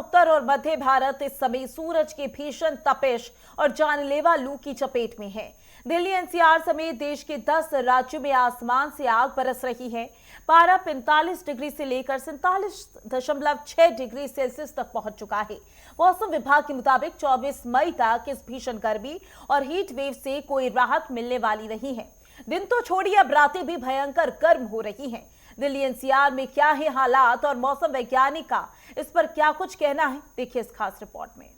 उत्तर और मध्य भारत इस समय सूरज की भीषण तपिश और जानलेवा लू की चपेट में है। दिल्ली एनसीआर समेत देश के 10 राज्यों में आसमान से आग बरस रही है। पारा 45 डिग्री से लेकर 47.6 डिग्री सेल्सियस तक पहुंच चुका है। मौसम विभाग के मुताबिक 24 मई तक इस भीषण गर्मी और हीट वेव से कोई राहत मिलने वाली नहीं है। दिन तो छोड़िए, अब रातें भी भयंकर गर्म हो रही हैं। दिल्ली एनसीआर में क्या है हालात और मौसम वैज्ञानिक का इस पर क्या कुछ कहना है, देखिए इस खास रिपोर्ट में।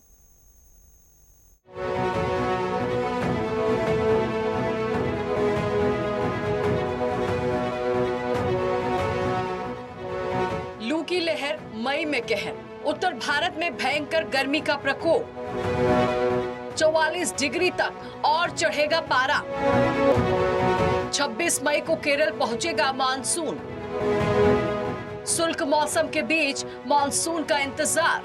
लू की लहर, मई में कहर, उत्तर भारत में भयंकर गर्मी का प्रकोप। 44 डिग्री तक और चढ़ेगा पारा। 26 मई को केरल पहुंचेगा मानसून। शुष्क मौसम के बीच मानसून का इंतजार।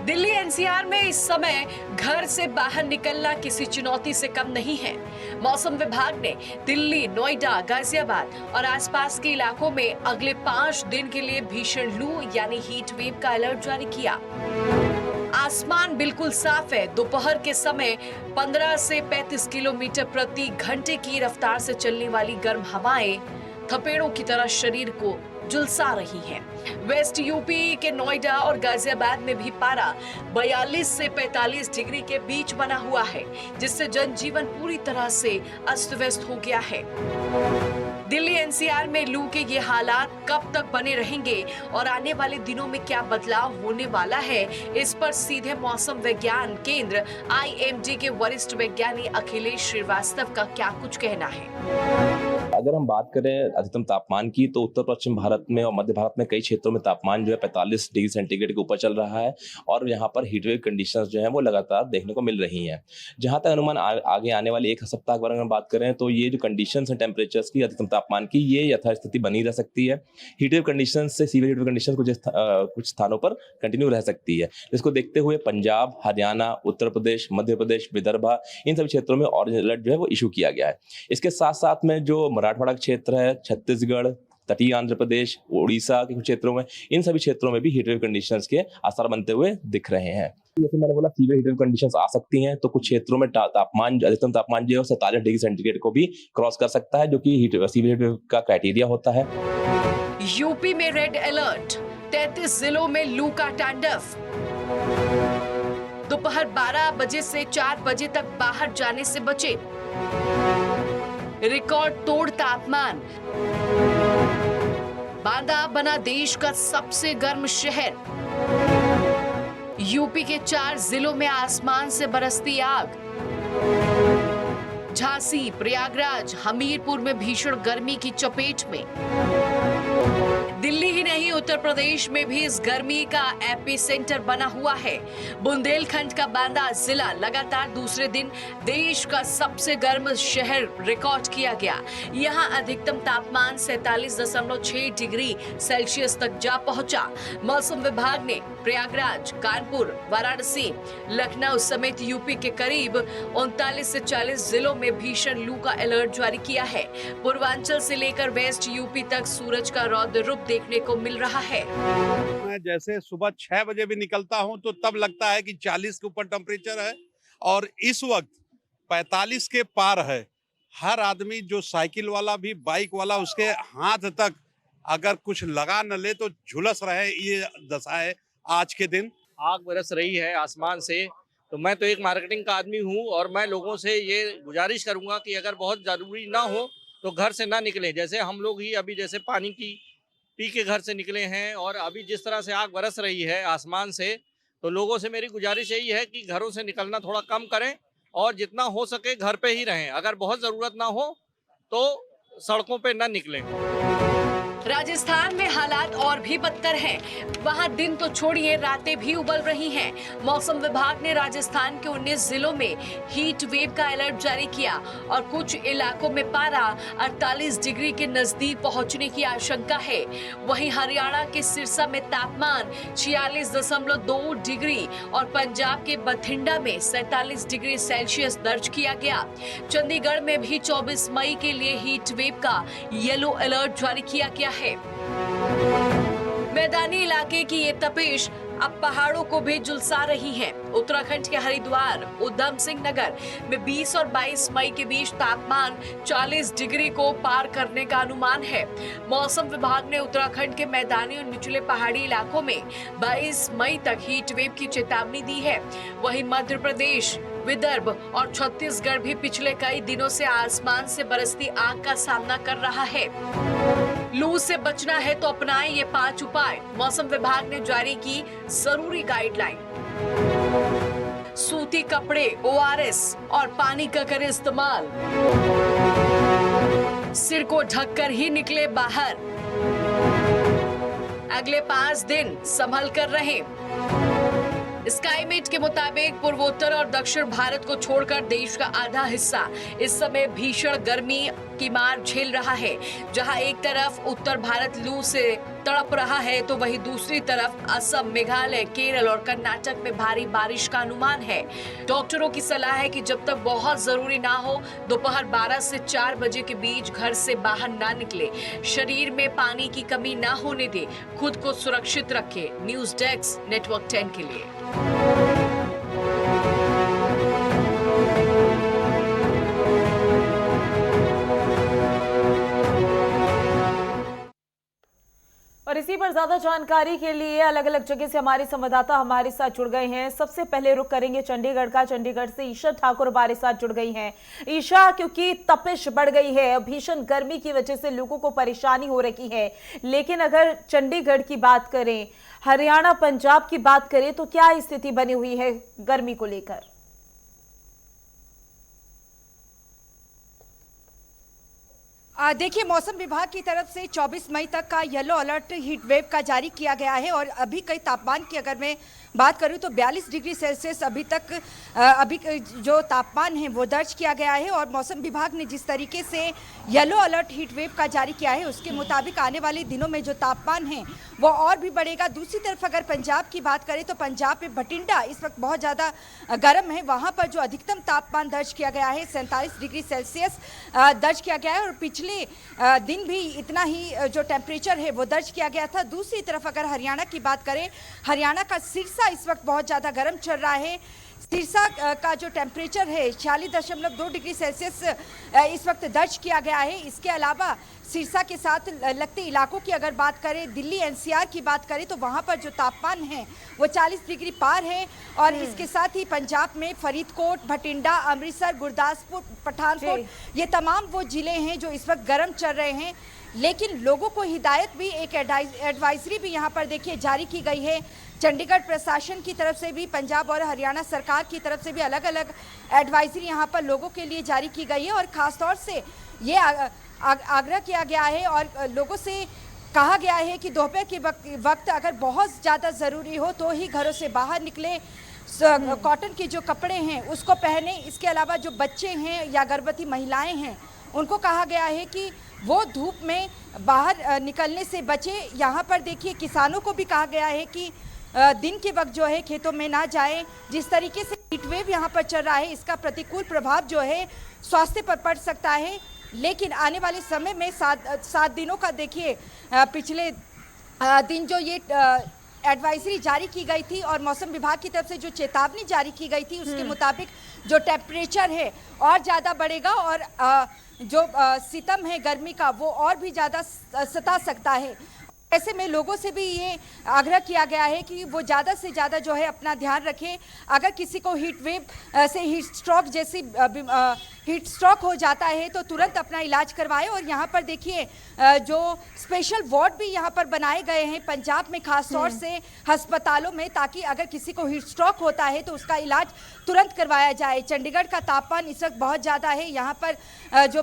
दिल्ली एनसीआर में इस समय घर से बाहर निकलना किसी चुनौती से कम नहीं है। मौसम विभाग ने दिल्ली, नोएडा, गाजियाबाद और आसपास के इलाकों में अगले 5 दिन के लिए भीषण लू यानी हीट वेव का अलर्ट जारी किया। आसमान बिल्कुल साफ है। दोपहर के समय 15 से 35 किलोमीटर प्रति घंटे की रफ्तार से चलने वाली गर्म हवाएं थपेड़ों की तरह शरीर को झुलसा रही हैं। वेस्ट यूपी के नोएडा और गाजियाबाद में भी पारा 42 से 45 डिग्री के बीच बना हुआ है, जिससे जनजीवन पूरी तरह से अस्त व्यस्त हो गया है। दिल्ली एनसीआर में लू के ये हालात कब तक बने रहेंगे और आने वाले दिनों में क्या बदलाव होने वाला है, इस पर सीधे मौसम विज्ञान केंद्र IMD के वरिष्ठ वैज्ञानिक अखिलेश श्रीवास्तव का क्या कुछ कहना है। अगर हम बात करें अधिकतम तापमान की, तो उत्तर पश्चिम भारत में और मध्य भारत में कई क्षेत्रों में तापमान जो है 45 डिग्री सेंटीग्रेड के ऊपर चल रहा है और यहाँ पर हीटवेव कंडीशंस जो है वो लगातार देखने को मिल रही हैं। जहाँ तक अनुमान आगे आने वाले एक सप्ताह के बारे में बात करें तो ये जो कंडीशंस हैं टेम्परेचर्स की, अधिकतम तापमान की, ये यथास्थिति बनी रह सकती है। हीटवेव कंडीशन से सीवियर हीटवेव कंडीशन कुछ स्थानों पर कंटिन्यू रह सकती है, जिसको देखते हुए पंजाब, हरियाणा, उत्तर प्रदेश, मध्य प्रदेश, विदर्भ, इन सभी क्षेत्रों में ऑरेंज अलर्ट जो है वो इशू किया गया है। इसके साथ साथ में जो मराठवाड़ा क्षेत्र है, छत्तीसगढ़, तटीय आंध्र प्रदेश, उड़ीसा के कुछ क्षेत्रों में, इन सभी क्षेत्रों में भी हीटवेव कंडीशंस के आसार बनते हुए दिख रहे हैं। जैसे मैंने बोला, सीवियर हीटवेव कंडीशंस आ सकती हैं, तो कुछ क्षेत्रों में तापमान, अधिकतम तापमान जो है 47 डिग्री सेंटीग्रेड को भी क्रॉस कर सकता है, जो कि सीवियर हीटवेव का क्राइटेरिया होता है। यूपी में रेड अलर्ट, 33 जिलों में लू का तांडव। दोपहर 12 बजे से 4 बजे तक बाहर जाने से बचे। रिकॉर्ड तोड़ तापमान। बांदा बना देश का सबसे गर्म शहर। यूपी के 4 जिलों में आसमान से बरसती आग। झांसी, प्रयागराज, हमीरपुर में भीषण गर्मी की चपेट में। दिल्ली ही नहीं, उत्तर प्रदेश में भी इस गर्मी का एपिसेंटर बना हुआ है। बुंदेलखंड का बांदा जिला लगातार दूसरे दिन देश का सबसे गर्म शहर रिकॉर्ड किया गया। यहां अधिकतम तापमान 47.6 डिग्री सेल्सियस तक जा पहुंचा। मौसम विभाग ने प्रयागराज, कानपुर, वाराणसी, लखनऊ समेत यूपी के करीब 39 से 40 जिलों में भीषण लू का अलर्ट जारी किया है। पूर्वांचल से लेकर वेस्ट यूपी तक सूरज का रौद्र रूप देखने को मिल रहा है। मैं जैसे सुबह 6 बजे भी निकलता हूं तो तब लगता है कि 40 के ऊपर टेम्परेचर है और इस वक्त 45 के पार है। हर आदमी, जो साइकिल वाला भी, बाइक वाला, उसके हाथ तक अगर कुछ लगा न ले तो झुलस रहे, ये दशा है आज के दिन। आग बरस रही है आसमान से, तो मैं तो एक मार्केटिंग का आदमी हूं और मैं लोगों से ये गुजारिश करूंगा कि अगर बहुत ज़रूरी ना हो तो घर से ना निकलें। जैसे हम लोग ही अभी जैसे पानी की पी के घर से निकले हैं और अभी जिस तरह से आग बरस रही है आसमान से, तो लोगों से मेरी गुजारिश यही है कि घरों से निकलना थोड़ा कम करें और जितना हो सके घर पे ही रहें। अगर बहुत ज़रूरत ना हो तो सड़कों पे ना निकलें। राजस्थान में हालात और भी बदतर हैं। वहां दिन तो छोड़िए, रातें भी उबल रही हैं। मौसम विभाग ने राजस्थान के 19 जिलों में हीट वेव का अलर्ट जारी किया और कुछ इलाकों में पारा 48 डिग्री के नजदीक पहुंचने की आशंका है। वहीं हरियाणा के सिरसा में तापमान 46.2 डिग्री और पंजाब के बठिंडा में 47 डिग्री सेल्सियस दर्ज किया गया। चंडीगढ़ में भी 24 मई के लिए हीट वेव का येलो अलर्ट जारी किया गया है। मैदानी इलाके की ये तपिश अब पहाड़ों को भी झुलसा रही हैं। उत्तराखंड के हरिद्वार, उधम सिंह नगर में 20 और 22 मई के बीच तापमान 40 डिग्री को पार करने का अनुमान है। मौसम विभाग ने उत्तराखंड के मैदानी और निचले पहाड़ी इलाकों में 22 मई तक हीट वेव की चेतावनी दी है। वहीं मध्य प्रदेश, विदर्भ और छत्तीसगढ़ भी पिछले कई दिनों से आसमान से बरसती आग का सामना कर रहा है। लू से बचना है तो अपनाएं ये 5 उपाय। मौसम विभाग ने जारी की जरूरी गाइडलाइन। सूती कपड़े, ORS और पानी का करें इस्तेमाल। सिर को ढककर ही निकले बाहर। अगले 5 दिन संभल कर रहें। स्काईमेट के मुताबिक पूर्वोत्तर और दक्षिण भारत को छोड़कर देश का आधा हिस्सा इस समय भीषण गर्मी की मार झेल रहा है। जहां एक तरफ उत्तर भारत लू से तड़प रहा है तो वहीं दूसरी तरफ असम, मेघालय, केरल और कर्नाटक में भारी बारिश का अनुमान है। डॉक्टरों की सलाह है कि जब तक बहुत जरूरी ना हो दोपहर 12 से 4 बजे के बीच घर से बाहर ना निकले। शरीर में पानी की कमी ना होने दे। खुद को सुरक्षित रखें। न्यूज डेस्क, नेटवर्क 10 के लिए। और इसी पर ज्यादा जानकारी के लिए अलग अलग जगह से हमारे संवाददाता हमारे साथ जुड़ गए हैं। सबसे पहले रुख करेंगे चंडीगढ़ का। चंडीगढ़ से ईशा ठाकुर हमारे साथ जुड़ गई हैं। ईशा, क्योंकि तपिश बढ़ गई है, भीषण गर्मी की वजह से लोगों को परेशानी हो रही है, लेकिन अगर चंडीगढ़ की बात करें, हरियाणा, पंजाब की बात करें तो क्या स्थिति बनी हुई है गर्मी को लेकर? देखिए, मौसम विभाग की तरफ से 24 मई तक का येलो अलर्ट हीट वेव का जारी किया गया है और अभी कई तापमान की अगर मैं बात करूं तो 42 डिग्री सेल्सियस अभी जो तापमान है वो दर्ज किया गया है। और मौसम विभाग ने जिस तरीके से येलो अलर्ट हीट वेव का जारी किया है उसके मुताबिक आने वाले दिनों में जो तापमान है वो और भी बढ़ेगा। दूसरी तरफ अगर पंजाब की बात करें तो पंजाब में बठिंडा इस वक्त बहुत ज़्यादा गर्म है। वहाँ पर जो अधिकतम तापमान दर्ज किया गया है 47 डिग्री सेल्सियस दर्ज किया गया है और पिछले दिन भी इतना ही जो टेम्परेचर है वो दर्ज किया गया था। दूसरी तरफ अगर हरियाणा की बात करें, हरियाणा का सिरसा इस वक्त बहुत ज़्यादा गर्म चल रहा है। सिरसा का जो टेम्परेचर है 46.2 डिग्री सेल्सियस इस वक्त दर्ज किया गया है। इसके अलावा सिरसा के साथ लगते इलाकों की अगर बात करें, दिल्ली NCR की बात करें तो वहाँ पर जो तापमान है वो 40 डिग्री पार है। और इसके साथ ही पंजाब में फरीदकोट, भटिंडा, अमृतसर, गुरदासपुर, पठानकोट, ये तमाम वो ज़िले हैं जो इस वक्त गर्म चल रहे हैं। लेकिन लोगों को हिदायत भी, एक एडवाइजरी भी यहाँ पर देखिए जारी की गई है। चंडीगढ़ प्रशासन की तरफ से भी, पंजाब और हरियाणा सरकार की तरफ से भी अलग अलग एडवाइजरी यहाँ पर लोगों के लिए जारी की गई है। और ख़ास तौर से ये आग्रह किया गया है और लोगों से कहा गया है कि दोपहर के वक्त अगर बहुत ज़्यादा ज़रूरी हो तो ही घरों से बाहर निकले, कॉटन के जो कपड़े हैं उसको पहने। इसके अलावा जो बच्चे हैं या गर्भवती महिलाएं हैं उनको कहा गया है कि वो धूप में बाहर निकलने से बचे। यहाँ पर देखिए किसानों को भी कहा गया है कि दिन के वक्त जो है खेतों में ना जाएं। जिस तरीके से हीट वेव यहाँ पर चल रहा है इसका प्रतिकूल प्रभाव जो है स्वास्थ्य पर पड़ सकता है। लेकिन आने वाले समय में 7 दिनों का देखिए पिछले दिन जो ये एडवाइजरी जारी की गई थी और मौसम विभाग की तरफ से जो चेतावनी जारी की गई थी उसके मुताबिक जो टेम्परेचर है और ज़्यादा बढ़ेगा और जो सितम है गर्मी का वो और भी ज़्यादा सता सकता है। ऐसे में लोगों से भी ये आग्रह किया गया है कि वो ज़्यादा से ज़्यादा जो है अपना ध्यान रखें। अगर किसी को हीट वेव से हीट स्ट्रोक हो जाता है तो तुरंत अपना इलाज करवाएं। और यहाँ पर देखिए जो स्पेशल वार्ड भी यहाँ पर बनाए गए हैं पंजाब में खास तौर से अस्पतालों में, ताकि अगर किसी को हीट स्ट्रोक होता है तो उसका इलाज तुरंत करवाया जाए। चंडीगढ़ का तापमान इस वक्त बहुत ज़्यादा है। यहाँ पर जो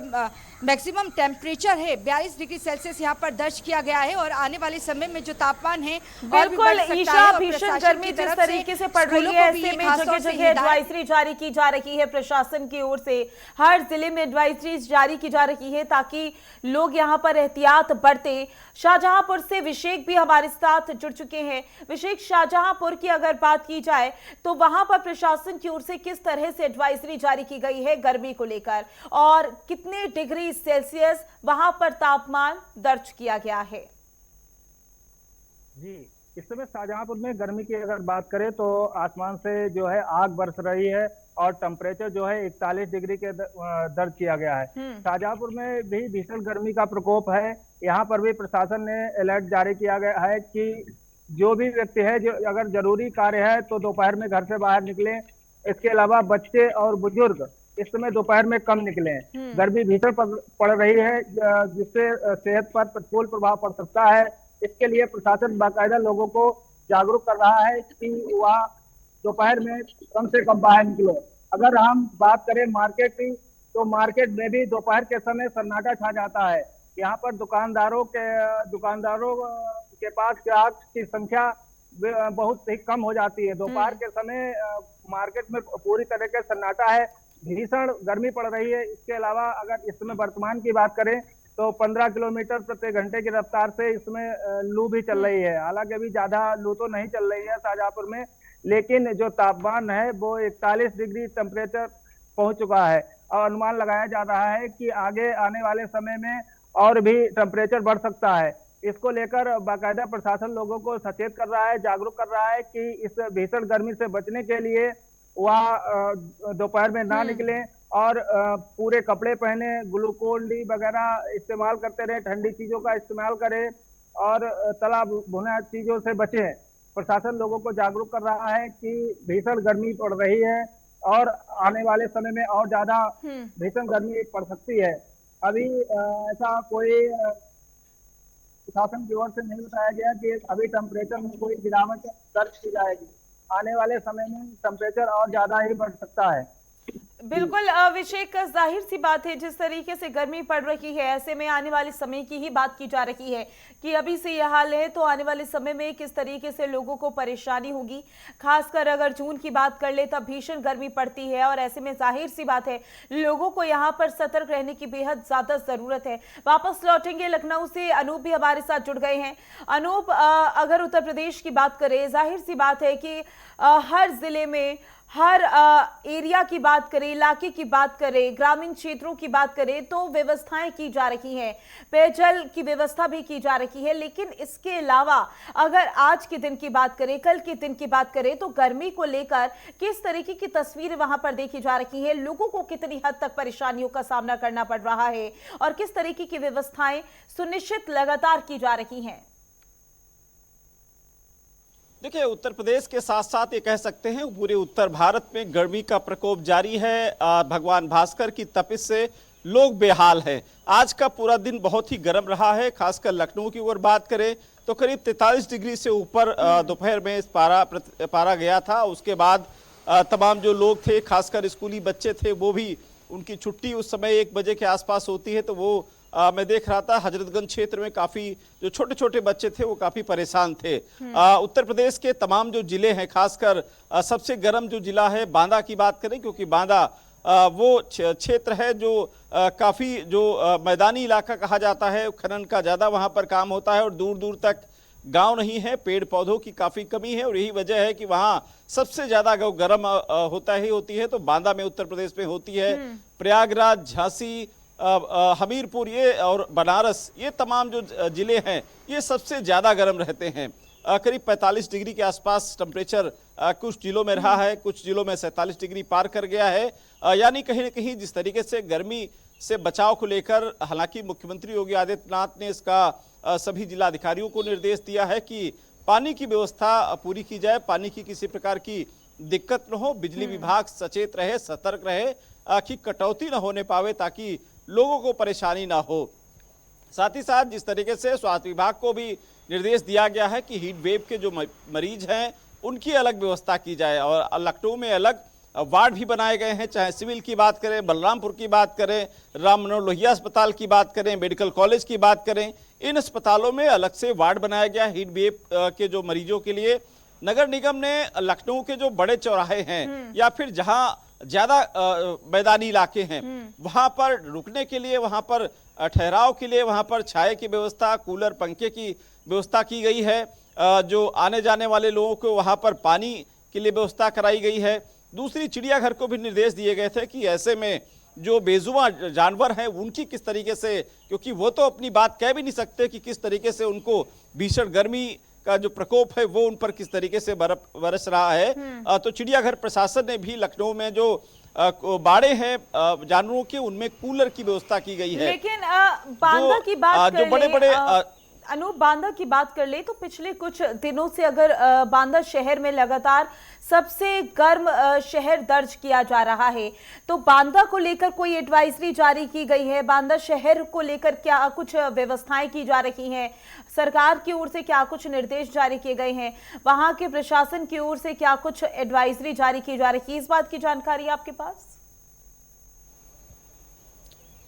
मैक्सिमम टेम्परेचर है 42 डिग्री सेल्सियस यहाँ पर दर्ज किया गया है और आने वाले समय में जो तापमान है बिल्कुल ईशा, भीषण गर्मी जिस तरीके से पड़ रही है ऐसे में जगह जगह एडवाइजरी जारी की जा रही है प्रशासन की ओर से। हर जिले में एडवाइजरी जारी की जा रही है ताकि लोग यहाँ पर एहतियात बरते। शाहजहांपुर से विशेक भी हमारे साथ जुड़ चुके हैं। विशेक, शाहजहांपुर की अगर बात की जाए तो वहां पर प्रशासन की ओर से किस तरह से एडवाइजरी जारी की गई है गर्मी को लेकर और कितने डिग्री सेल्सियस वहां पर तापमान दर्ज किया गया है? जी, इस समय शाहजहांपुर में गर्मी की अगर बात करें तो आसमान से जो है आग बरस रही है और टेम्परेचर जो है 41 डिग्री के दर्ज किया गया है। शाहजहांपुर में भी भीषण गर्मी का प्रकोप है। यहाँ पर भी प्रशासन ने अलर्ट जारी किया गया है कि जो भी व्यक्ति है जो अगर जरूरी कार्य है तो दोपहर में घर से बाहर निकलें। इसके अलावा बच्चे और बुजुर्ग इस समय दोपहर में कम निकले। गर्मी भीषण पड़ रही है जिससे सेहत पर प्रतिकूल प्रभाव पड़ सकता है। इसके लिए प्रशासन बाकायदा लोगों को जागरूक कर रहा है कि वह दोपहर में कम से कम बाहर निकलो। अगर हम बात करें मार्केट की तो मार्केट में भी दोपहर के समय सन्नाटा छा जाता है। यहाँ पर दुकानदारों के पास ग्राहक की संख्या बहुत ही कम हो जाती है। दोपहर के समय मार्केट में पूरी तरह के सन्नाटा है। भीषण गर्मी पड़ रही है। इसके अलावा अगर इस समय वर्तमान की बात करें तो 15 किलोमीटर प्रति घंटे की रफ्तार से इसमें लू भी चल रही है। हालांकि अभी ज्यादा लू तो नहीं चल रही है शाहजहांपुर में, लेकिन जो तापमान है वो 41 डिग्री टेम्परेचर पहुंच चुका है और अनुमान लगाया जा रहा है कि आगे आने वाले समय में और भी टेम्परेचर बढ़ सकता है। इसको लेकर बाकायदा प्रशासन लोगों को सचेत कर रहा है, जागरूक कर रहा है कि इस भीषण गर्मी से बचने के लिए वह दोपहर में ना निकलें और पूरे कपड़े पहने, ग्लूकोन डी वगैरह इस्तेमाल करते रहे, ठंडी चीजों का इस्तेमाल करें और तला भुना चीजों से बचें। प्रशासन लोगों को जागरूक कर रहा है कि भीषण गर्मी पड़ रही है और आने वाले समय में और ज्यादा भीषण गर्मी पड़ सकती है। अभी ऐसा कोई प्रशासन की ओर से नहीं बताया गया कि अभी टेम्परेचर में कोई गिरावट दर्ज की जाएगी। आने वाले समय में टेम्परेचर और ज्यादा ही बढ़ सकता है। बिल्कुल अभिषेक, जाहिर सी बात है जिस तरीके से गर्मी पड़ रही है ऐसे में आने वाले समय की ही बात की जा रही है कि अभी से यह हाल है तो आने वाले समय में किस तरीके से लोगों को परेशानी होगी। खासकर अगर जून की बात कर ले तब भीषण गर्मी पड़ती है और ऐसे में जाहिर सी बात है लोगों को यहाँ पर सतर्क रहने की बेहद ज्यादा जरूरत है। वापस लौटेंगे लखनऊ से, अनूप भी हमारे साथ जुड़ गए हैं। अनूप, अगर उत्तर प्रदेश की बात करें, जाहिर सी बात है कि हर जिले में, हर एरिया की बात करें, इलाके की बात करें, ग्रामीण क्षेत्रों की बात करें तो व्यवस्थाएं की जा रही हैं, पेयजल की व्यवस्था भी की जा रही है। लेकिन इसके अलावा अगर आज के दिन की बात करें, कल के दिन की बात करें तो गर्मी को लेकर किस तरीके की तस्वीरें वहां पर देखी जा रही है, लोगों को कितनी हद तक परेशानियों का सामना करना पड़ रहा है और किस तरीके की व्यवस्थाएं सुनिश्चित लगातार की जा रही हैं? देखिए, उत्तर प्रदेश के साथ साथ ये कह सकते हैं पूरे उत्तर भारत में गर्मी का प्रकोप जारी है। भगवान भास्कर की तपिश से लोग बेहाल हैं। आज का पूरा दिन बहुत ही गर्म रहा है। खासकर लखनऊ की ओर बात करें तो करीब 43 डिग्री से ऊपर दोपहर में पारा गया था। उसके बाद तमाम जो लोग थे, खासकर स्कूली बच्चे थे, वो भी उनकी छुट्टी उस समय 1 बजे के आसपास होती है तो वो मैं देख रहा था हजरतगंज क्षेत्र में काफी जो छोटे छोटे बच्चे थे वो काफी परेशान थे। उत्तर प्रदेश के तमाम जो जिले हैं, खासकर सबसे गर्म जो जिला है बांदा की बात करें, क्योंकि बांदा वो क्षेत्र है जो काफी जो मैदानी इलाका कहा जाता है, खनन का ज्यादा वहां पर काम होता है और दूर दूर तक गांव नहीं है, पेड़ पौधों की काफी कमी है और यही वजह है कि वहां सबसे ज्यादा गर्म होती है तो बांदा में उत्तर प्रदेश में होती है। प्रयागराज, झांसी, हमीरपुर ये और बनारस, ये तमाम जो जिले हैं ये सबसे ज़्यादा गर्म रहते हैं। करीब 45 डिग्री के आसपास टेम्परेचर कुछ जिलों में रहा है, कुछ जिलों में 47 डिग्री पार कर गया है। यानी कहीं न कहीं जिस तरीके से गर्मी से बचाव को लेकर हालांकि मुख्यमंत्री योगी आदित्यनाथ ने इसका सभी जिलाधिकारियों को निर्देश दिया है कि पानी की व्यवस्था पूरी की जाए, पानी की किसी प्रकार की दिक्कत न हो। बिजली विभाग सचेत रहे, सतर्क रहे कि कटौती न होने पावे ताकि लोगों को परेशानी ना हो। साथ ही साथ जिस तरीके से स्वास्थ्य विभाग को भी निर्देश दिया गया है कि हीट वेव के जो मरीज हैं उनकी अलग व्यवस्था की जाए और लखनऊ में अलग वार्ड भी बनाए गए हैं, चाहे सिविल की बात करें, बलरामपुर की बात करें, राम मनोहर लोहिया अस्पताल की बात करें, मेडिकल कॉलेज की बात करें, इन अस्पतालों में अलग से वार्ड बनाया गया हीट वेव के जो मरीजों के लिए। नगर निगम ने लखनऊ के जो बड़े चौराहे हैं या फिर जहां ज्यादा मैदानी इलाके हैं वहां पर रुकने के लिए, वहां पर ठहराव के लिए, वहां पर छाए की व्यवस्था, कूलर, पंखे की व्यवस्था की गई है। जो आने जाने वाले लोगों को वहां पर पानी के लिए व्यवस्था कराई गई है। दूसरी, चिड़ियाघर को भी निर्देश दिए गए थे कि ऐसे में जो बेजुबां जानवर हैं उनकी किस तरीके से, क्योंकि वो तो अपनी बात कह भी नहीं सकते कि किस तरीके से उनको भीषण गर्मी का जो प्रकोप है वो उन पर किस तरीके से बरस रहा है। तो चिड़ियाघर प्रशासन ने भी लखनऊ में जो बाड़े हैं जानवरों के, उनमें कूलर की व्यवस्था की गई है। लेकिन बांदा की बात जो बड़े बड़े अनूप, बांदा की बात कर ले तो पिछले कुछ दिनों से अगर बांदा शहर में लगातार सबसे गर्म शहर दर्ज किया जा रहा है, तो बांदा को लेकर कोई एडवाइजरी जारी की गई है? बांदा शहर को लेकर क्या कुछ व्यवस्थाएं की जा रही हैं? सरकार की ओर से क्या कुछ निर्देश जारी किए गए हैं? वहां के प्रशासन की ओर से क्या कुछ एडवाइजरी जारी की जा रही है? इस बात की जानकारी आपके पास?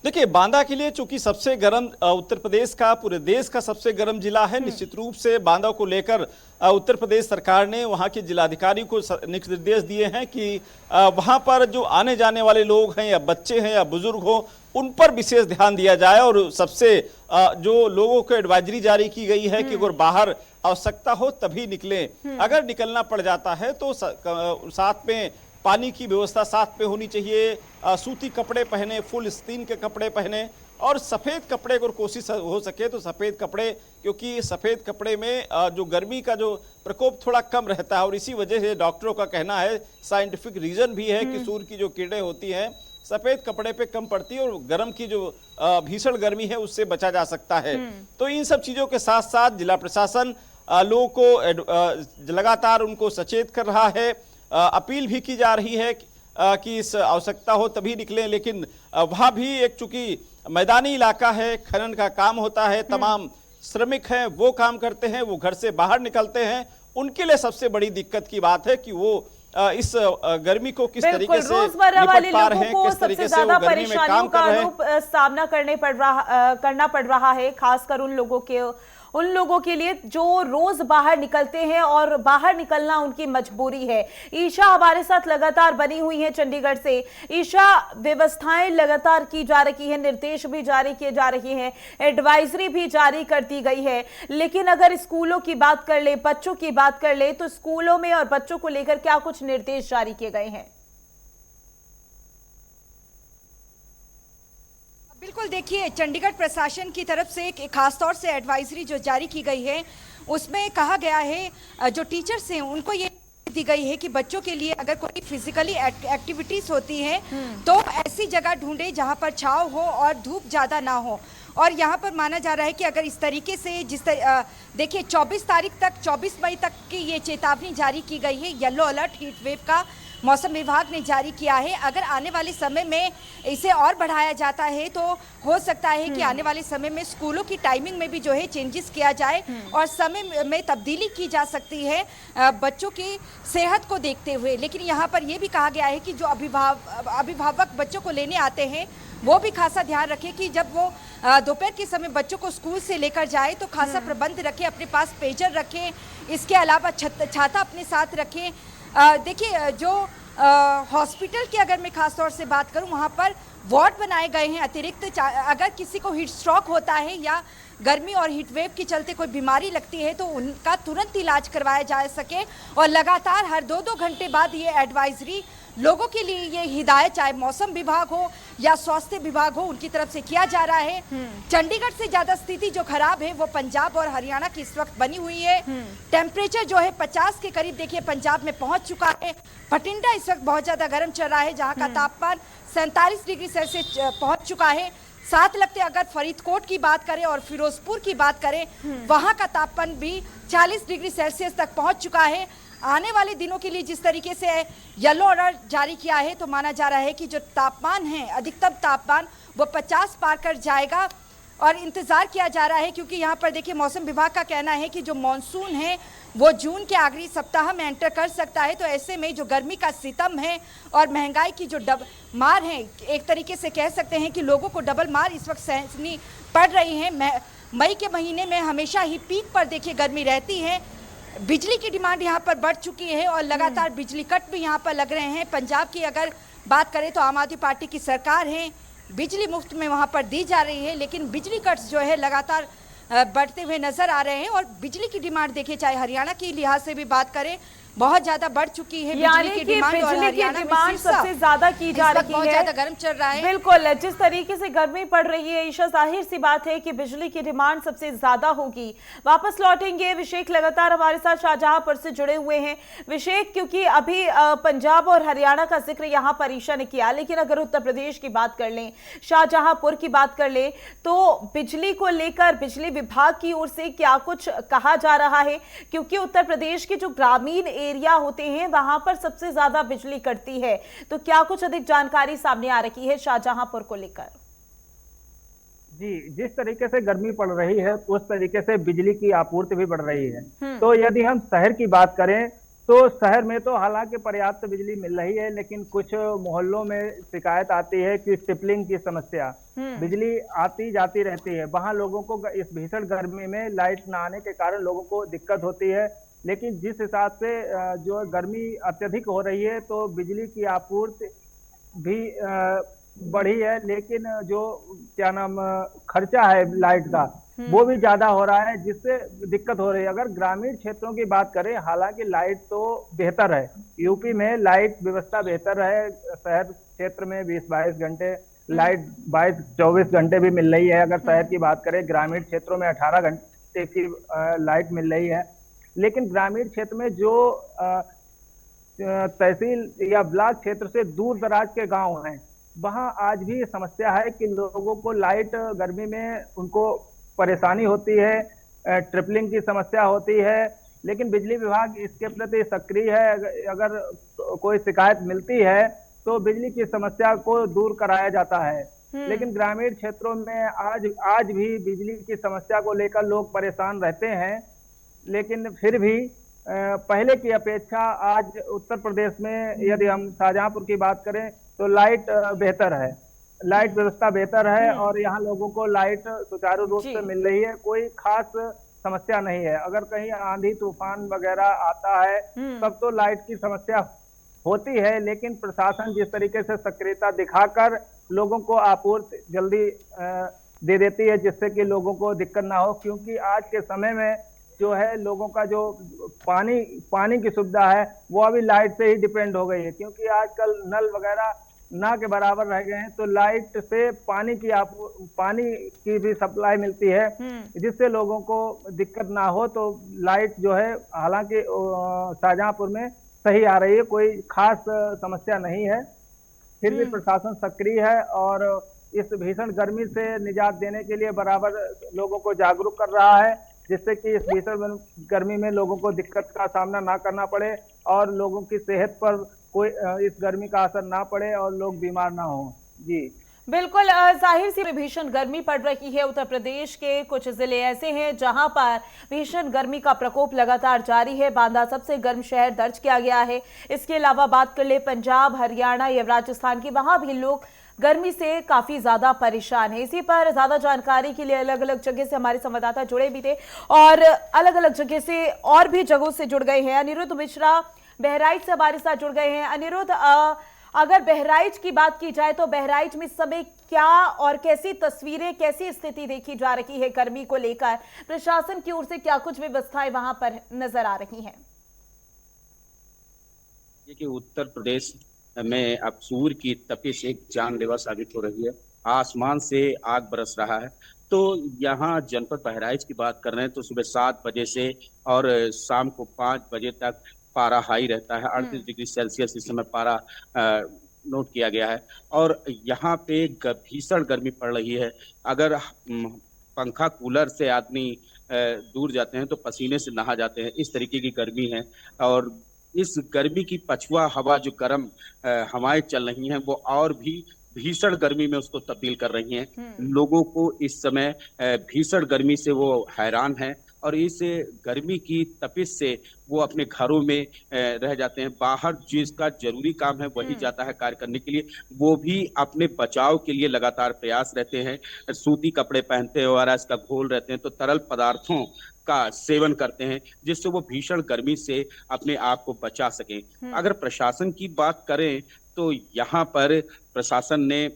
देखिए, बांदा के लिए चूंकि सबसे गर्म उत्तर प्रदेश का, पूरे देश का सबसे गर्म जिला है, निश्चित रूप से बांदा को लेकर उत्तर प्रदेश सरकार ने वहां के जिलाधिकारी को निर्देश दिए हैं कि वहां पर जो आने जाने वाले लोग हैं, या बच्चे हैं या बुजुर्ग हो, उन पर विशेष ध्यान दिया जाए। और सबसे जो लोगों को एडवाइजरी जारी की गई है कि अगर बाहर आवश्यकता हो तभी निकलें, अगर निकलना पड़ जाता है तो साथ में पानी की व्यवस्था साथ में होनी चाहिए, सूती कपड़े पहने, फुल स्तीन के कपड़े पहने, और सफ़ेद कपड़े अगर कोशिश हो सके तो सफ़ेद कपड़े, क्योंकि सफ़ेद कपड़े में जो गर्मी का जो प्रकोप थोड़ा कम रहता है। और इसी वजह से डॉक्टरों का कहना है, साइंटिफिक रीज़न भी है कि सूर्य की जो किरणें होती हैं सफ़ेद कपड़े पे कम पड़ती है और गर्म की जो भीषण गर्मी है उससे बचा जा सकता है। तो इन सब चीज़ों के साथ साथ जिला प्रशासन लोगों को लगातार उनको सचेत कर रहा है। अपील भी की जा रही है कि इस आवश्यकता हो तभी निकलें, लेकिन वहाँ भी एक चूंकि मैदानी इलाका है, खनन का काम होता है, तमाम श्रमिक हैं वो काम करते हैं, वो घर से बाहर निकलते हैं, उनके लिए सबसे बड़ी दिक्कत की बात है कि वो इस गर्मी को किस तरीके से रोजमर्रा वाले निपट पा रहे लोगों हैं, को किस तरीके सबसे से वो ज्यादा गर्मी में काम परेशानियों कर रहे हैं। का सामना करना पड़ रहा है, खासकर उन लोगों के लिए जो रोज बाहर निकलते हैं और बाहर निकलना उनकी मजबूरी है। ईशा हमारे साथ लगातार बनी हुई है चंडीगढ़ से। ईशा, व्यवस्थाएं लगातार की जा रही है, निर्देश भी जारी किए जा रहे हैं, एडवाइजरी भी जारी कर दी गई है, लेकिन अगर स्कूलों की बात कर ले, बच्चों की बात कर ले, तो स्कूलों में और बच्चों को लेकर क्या कुछ निर्देश जारी किए गए हैं? बिल्कुल, देखिए, चंडीगढ़ प्रशासन की तरफ से एक खास तौर से एडवाइजरी जो जारी की गई है उसमें कहा गया है जो टीचर्स हैं उनको ये दी गई है कि बच्चों के लिए अगर कोई फिजिकली एक्टिविटीज होती हैं तो ऐसी जगह ढूंढे जहां पर छांव हो और धूप ज़्यादा ना हो। और यहाँ पर माना जा रहा है कि अगर इस तरीके से देखिए 24 मई तक की ये चेतावनी जारी की गई है, येलो अलर्ट हीट वेव का मौसम विभाग ने जारी किया है। अगर आने वाले समय में इसे और बढ़ाया जाता है तो हो सकता है कि आने वाले समय में स्कूलों की टाइमिंग में भी जो है चेंजेस किया जाए और समय में तब्दीली की जा सकती है बच्चों की सेहत को देखते हुए। लेकिन यहाँ पर यह भी कहा गया है कि जो अभिभावक बच्चों को लेने आते हैं वो भी खासा ध्यान रखें कि जब वो दोपहर के समय बच्चों को स्कूल से लेकर जाए तो खासा प्रबंध रखें, अपने पास पेजर रखें, इसके अलावा छाता अपने साथ रखें। देखिए, जो हॉस्पिटल की अगर मैं खास तौर से बात करूं, वहां पर वार्ड बनाए गए हैं अतिरिक्त। अगर किसी को हीट स्ट्रोक होता है या गर्मी और हीट वेव के चलते कोई बीमारी लगती है तो उनका तुरंत इलाज करवाया जा सके। और लगातार हर 2-2 घंटे बाद ये एडवाइजरी लोगों के लिए, ये हिदायत चाहे मौसम विभाग हो या स्वास्थ्य विभाग हो, उनकी तरफ से किया जा रहा है। चंडीगढ़ से ज्यादा स्थिति जो खराब है वो पंजाब और हरियाणा की इस वक्त बनी हुई है। टेम्परेचर जो है 50 के करीब देखिए पंजाब में पहुंच चुका है। भटिंडा इस वक्त बहुत ज्यादा गर्म चल रहा है, जहां का तापमान 47 डिग्री सेल्सियस पहुंच चुका है। साथ लगते अगर फरीदकोट की बात करें और फिरोजपुर की बात करें, वहां का तापमान भी 40 डिग्री सेल्सियस तक पहुंच चुका है। आने वाले दिनों के लिए जिस तरीके से येलो अलर्ट जारी किया है तो माना जा रहा है कि जो तापमान है, अधिकतम तापमान वो 50 पार कर जाएगा। और इंतजार किया जा रहा है क्योंकि यहाँ पर देखिए मौसम विभाग का कहना है कि जो मानसून है वो जून के आखिरी सप्ताह में एंटर कर सकता है। तो ऐसे में जो गर्मी का सितम है और महंगाई की जो मार है, एक तरीके से कह सकते हैं कि लोगों को डबल मार इस वक्त सहनी पड़ रही है। मई के महीने में हमेशा ही पीक पर देखिए गर्मी रहती है। बिजली की डिमांड यहाँ पर बढ़ चुकी है और लगातार बिजली कट भी यहाँ पर लग रहे हैं। पंजाब की अगर बात करें तो आम आदमी पार्टी की सरकार है, बिजली मुफ्त में वहाँ पर दी जा रही है, लेकिन बिजली कट्स जो है लगातार बढ़ते हुए नजर आ रहे हैं। और बिजली की डिमांड देखिए, चाहे हरियाणा की लिहाज से भी बात करें बहुत ज्यादा बढ़ चुकी है। यानी बिजली कि की डिमांड और बिजली की हरियाणा में डिमांड सिरसा सबसे ज्यादा की इस जा वक्त रही बहुत है। ज्यादा गर्म चल रहा है। बिल्कुल, जिस तरीके से गर्मी पड़ रही है ईशा, जाहिर सी बात है कि बिजली की डिमांड सबसे ज्यादा होगी। वापस लौटेंगे विशेक, लगातार हमारे साथ शाहजहांपुर से जुड़े हुए हैं। विशेक, क्योंकि अभी पंजाब और हरियाणा का जिक्र यहाँ पर ईशा ने किया, लेकिन अगर उत्तर प्रदेश की बात कर लें, शाहजहांपुर की बात कर लें, तो बिजली को लेकर बिजली विभाग की ओर से क्या कुछ कहा जा रहा है? क्योंकि उत्तर प्रदेश के जो ग्रामीण एरिया होते हैं वहां पर सबसे ज्यादा बिजली कटती है, तो क्या कुछ अधिक जानकारी सामने आ रही है शाहजहांपुर को लेकर? जी, जिस तरीके से गर्मी पड़ रही है उस तरीके से बिजली की आपूर्ति भी बढ़ रही है। तो यदि हम शहर की बात करें तो शहर में तो हालांकि पर्याप्त बिजली मिल रही है, लेकिन कुछ मोहल्लों में शिकायत आती है कि स्टिपलिंग की समस्या, बिजली आती जाती रहती है। वहां लोगों को इस भीषण गर्मी में लाइट न आने के कारण लोगों को दिक्कत होती है। लेकिन जिस हिसाब से जो गर्मी अत्यधिक हो रही है तो बिजली की आपूर्ति भी बढ़ी है, लेकिन जो क्या नाम खर्चा है लाइट का वो भी ज्यादा हो रहा है, जिससे दिक्कत हो रही है। अगर ग्रामीण क्षेत्रों की बात करें, हालांकि लाइट तो बेहतर है, यूपी में लाइट व्यवस्था बेहतर है। शहर क्षेत्र में 20-22 घंटे लाइट 22-24 घंटे भी मिल रही है। अगर शहर की बात करें, ग्रामीण क्षेत्रों में 18 घंटे की लाइट मिल रही है। लेकिन ग्रामीण क्षेत्र में जो तहसील या ब्लॉक क्षेत्र से दूर दराज के गांव हैं, वहां आज भी समस्या है कि लोगों को लाइट गर्मी में उनको परेशानी होती है, ट्रिपलिंग की समस्या होती है। लेकिन बिजली विभाग इसके प्रति सक्रिय है। अगर कोई शिकायत मिलती है तो बिजली की समस्या को दूर कराया जाता है। लेकिन ग्रामीण क्षेत्रों में आज भी बिजली की समस्या को लेकर लोग परेशान रहते हैं। लेकिन फिर भी पहले की अपेक्षा आज उत्तर प्रदेश में यदि हम शाहजहांपुर की बात करें तो लाइट बेहतर है, लाइट व्यवस्था बेहतर है और यहाँ लोगों को लाइट सुचारू रूप से मिल रही है। कोई खास समस्या नहीं है। अगर कहीं आंधी तूफान वगैरह आता है तब तो लाइट की समस्या होती है, लेकिन प्रशासन जिस तरीके से सक्रियता दिखाकर लोगों को आपूर्ति जल्दी दे देती है, जिससे कि लोगों को दिक्कत ना हो। क्योंकि आज के समय में जो है लोगों का जो पानी की सुविधा है वो अभी लाइट से ही डिपेंड हो गई है, क्योंकि आजकल नल वगैरह ना के बराबर रह गए हैं। तो लाइट से पानी की भी सप्लाई मिलती है, जिससे लोगों को दिक्कत ना हो। तो लाइट जो है हालांकि शाहजहांपुर में सही आ रही है, कोई खास समस्या नहीं है। फिर भी प्रशासन सक्रिय है और इस भीषण गर्मी से निजात देने के लिए बराबर लोगों को जागरूक कर रहा है, जिससे कि इस भीषण गर्मी में लोगों को दिक्कत का सामना ना करना पड़े और लोगों की सेहत पर कोई इस गर्मी का असर ना पड़े और लोग बीमार ना हो। जी बिल्कुल, जाहिर सी भीषण गर्मी पड़ रही है। उत्तर प्रदेश के कुछ जिले ऐसे हैं जहां पर भीषण गर्मी का प्रकोप लगातार जारी है। बांदा सबसे गर्म शहर दर्ज किया गया है। इसके अलावा बात कर ले पंजाब, हरियाणा या राजस्थान की, वहां भी लोग गर्मी से काफी ज्यादा परेशान है। इसी पर ज्यादा जानकारी के लिए अलग अलग जगह से हमारे संवाददाता जुड़े भी थे और अलग अलग जगह से और भी जगहों से जुड़ गए हैं। अनिरुद्ध मिश्रा बहराइच से हमारे साथ जुड़ गए हैं। अनिरुद्ध, अगर बहराइच की बात की जाए तो बहराइच में इस समय क्या और कैसी तस्वीरें, कैसी स्थिति देखी जा रही है गर्मी को लेकर? प्रशासन की ओर से क्या कुछ व्यवस्थाएं वहां पर नजर आ रही हैं? ये कि उत्तर प्रदेश में अब सूर्य की तपिश एक जानलेवा साबित हो रही है। आसमान से आग बरस रहा है। तो यहाँ जनपद बहराइच की बात कर रहे हैं तो सुबह 7 बजे से और शाम को 5 बजे तक पारा हाई रहता है। 38 डिग्री सेल्सियस इस समय पारा नोट किया गया है और यहाँ पे भीषण गर्मी पड़ रही है। अगर पंखा कूलर से आदमी दूर जाते हैं तो पसीने से नहा जाते हैं, इस तरीके की गर्मी है। और इस गर्मी की पछुआ हवा जो गर्म हवाएं चल रही हैं वो और भी भीषण गर्मी में उसको तब्दील कर रही हैं। लोगों को इस समय भीषण गर्मी से वो हैरान है और इस गर्मी की तपिश से वो अपने घरों में रह जाते हैं। बाहर जिसका जरूरी काम है वही जाता है कार्य करने के लिए, वो भी अपने बचाव के लिए लगातार प्रयास रहते हैं। सूती कपड़े पहनते हैं, ORS का घोल रहते हैं, तो तरल पदार्थों का सेवन करते हैं जिससे वो भीषण गर्मी से अपने आप को बचा सकें। अगर प्रशासन की बात करें तो यहाँ पर प्रशासन ने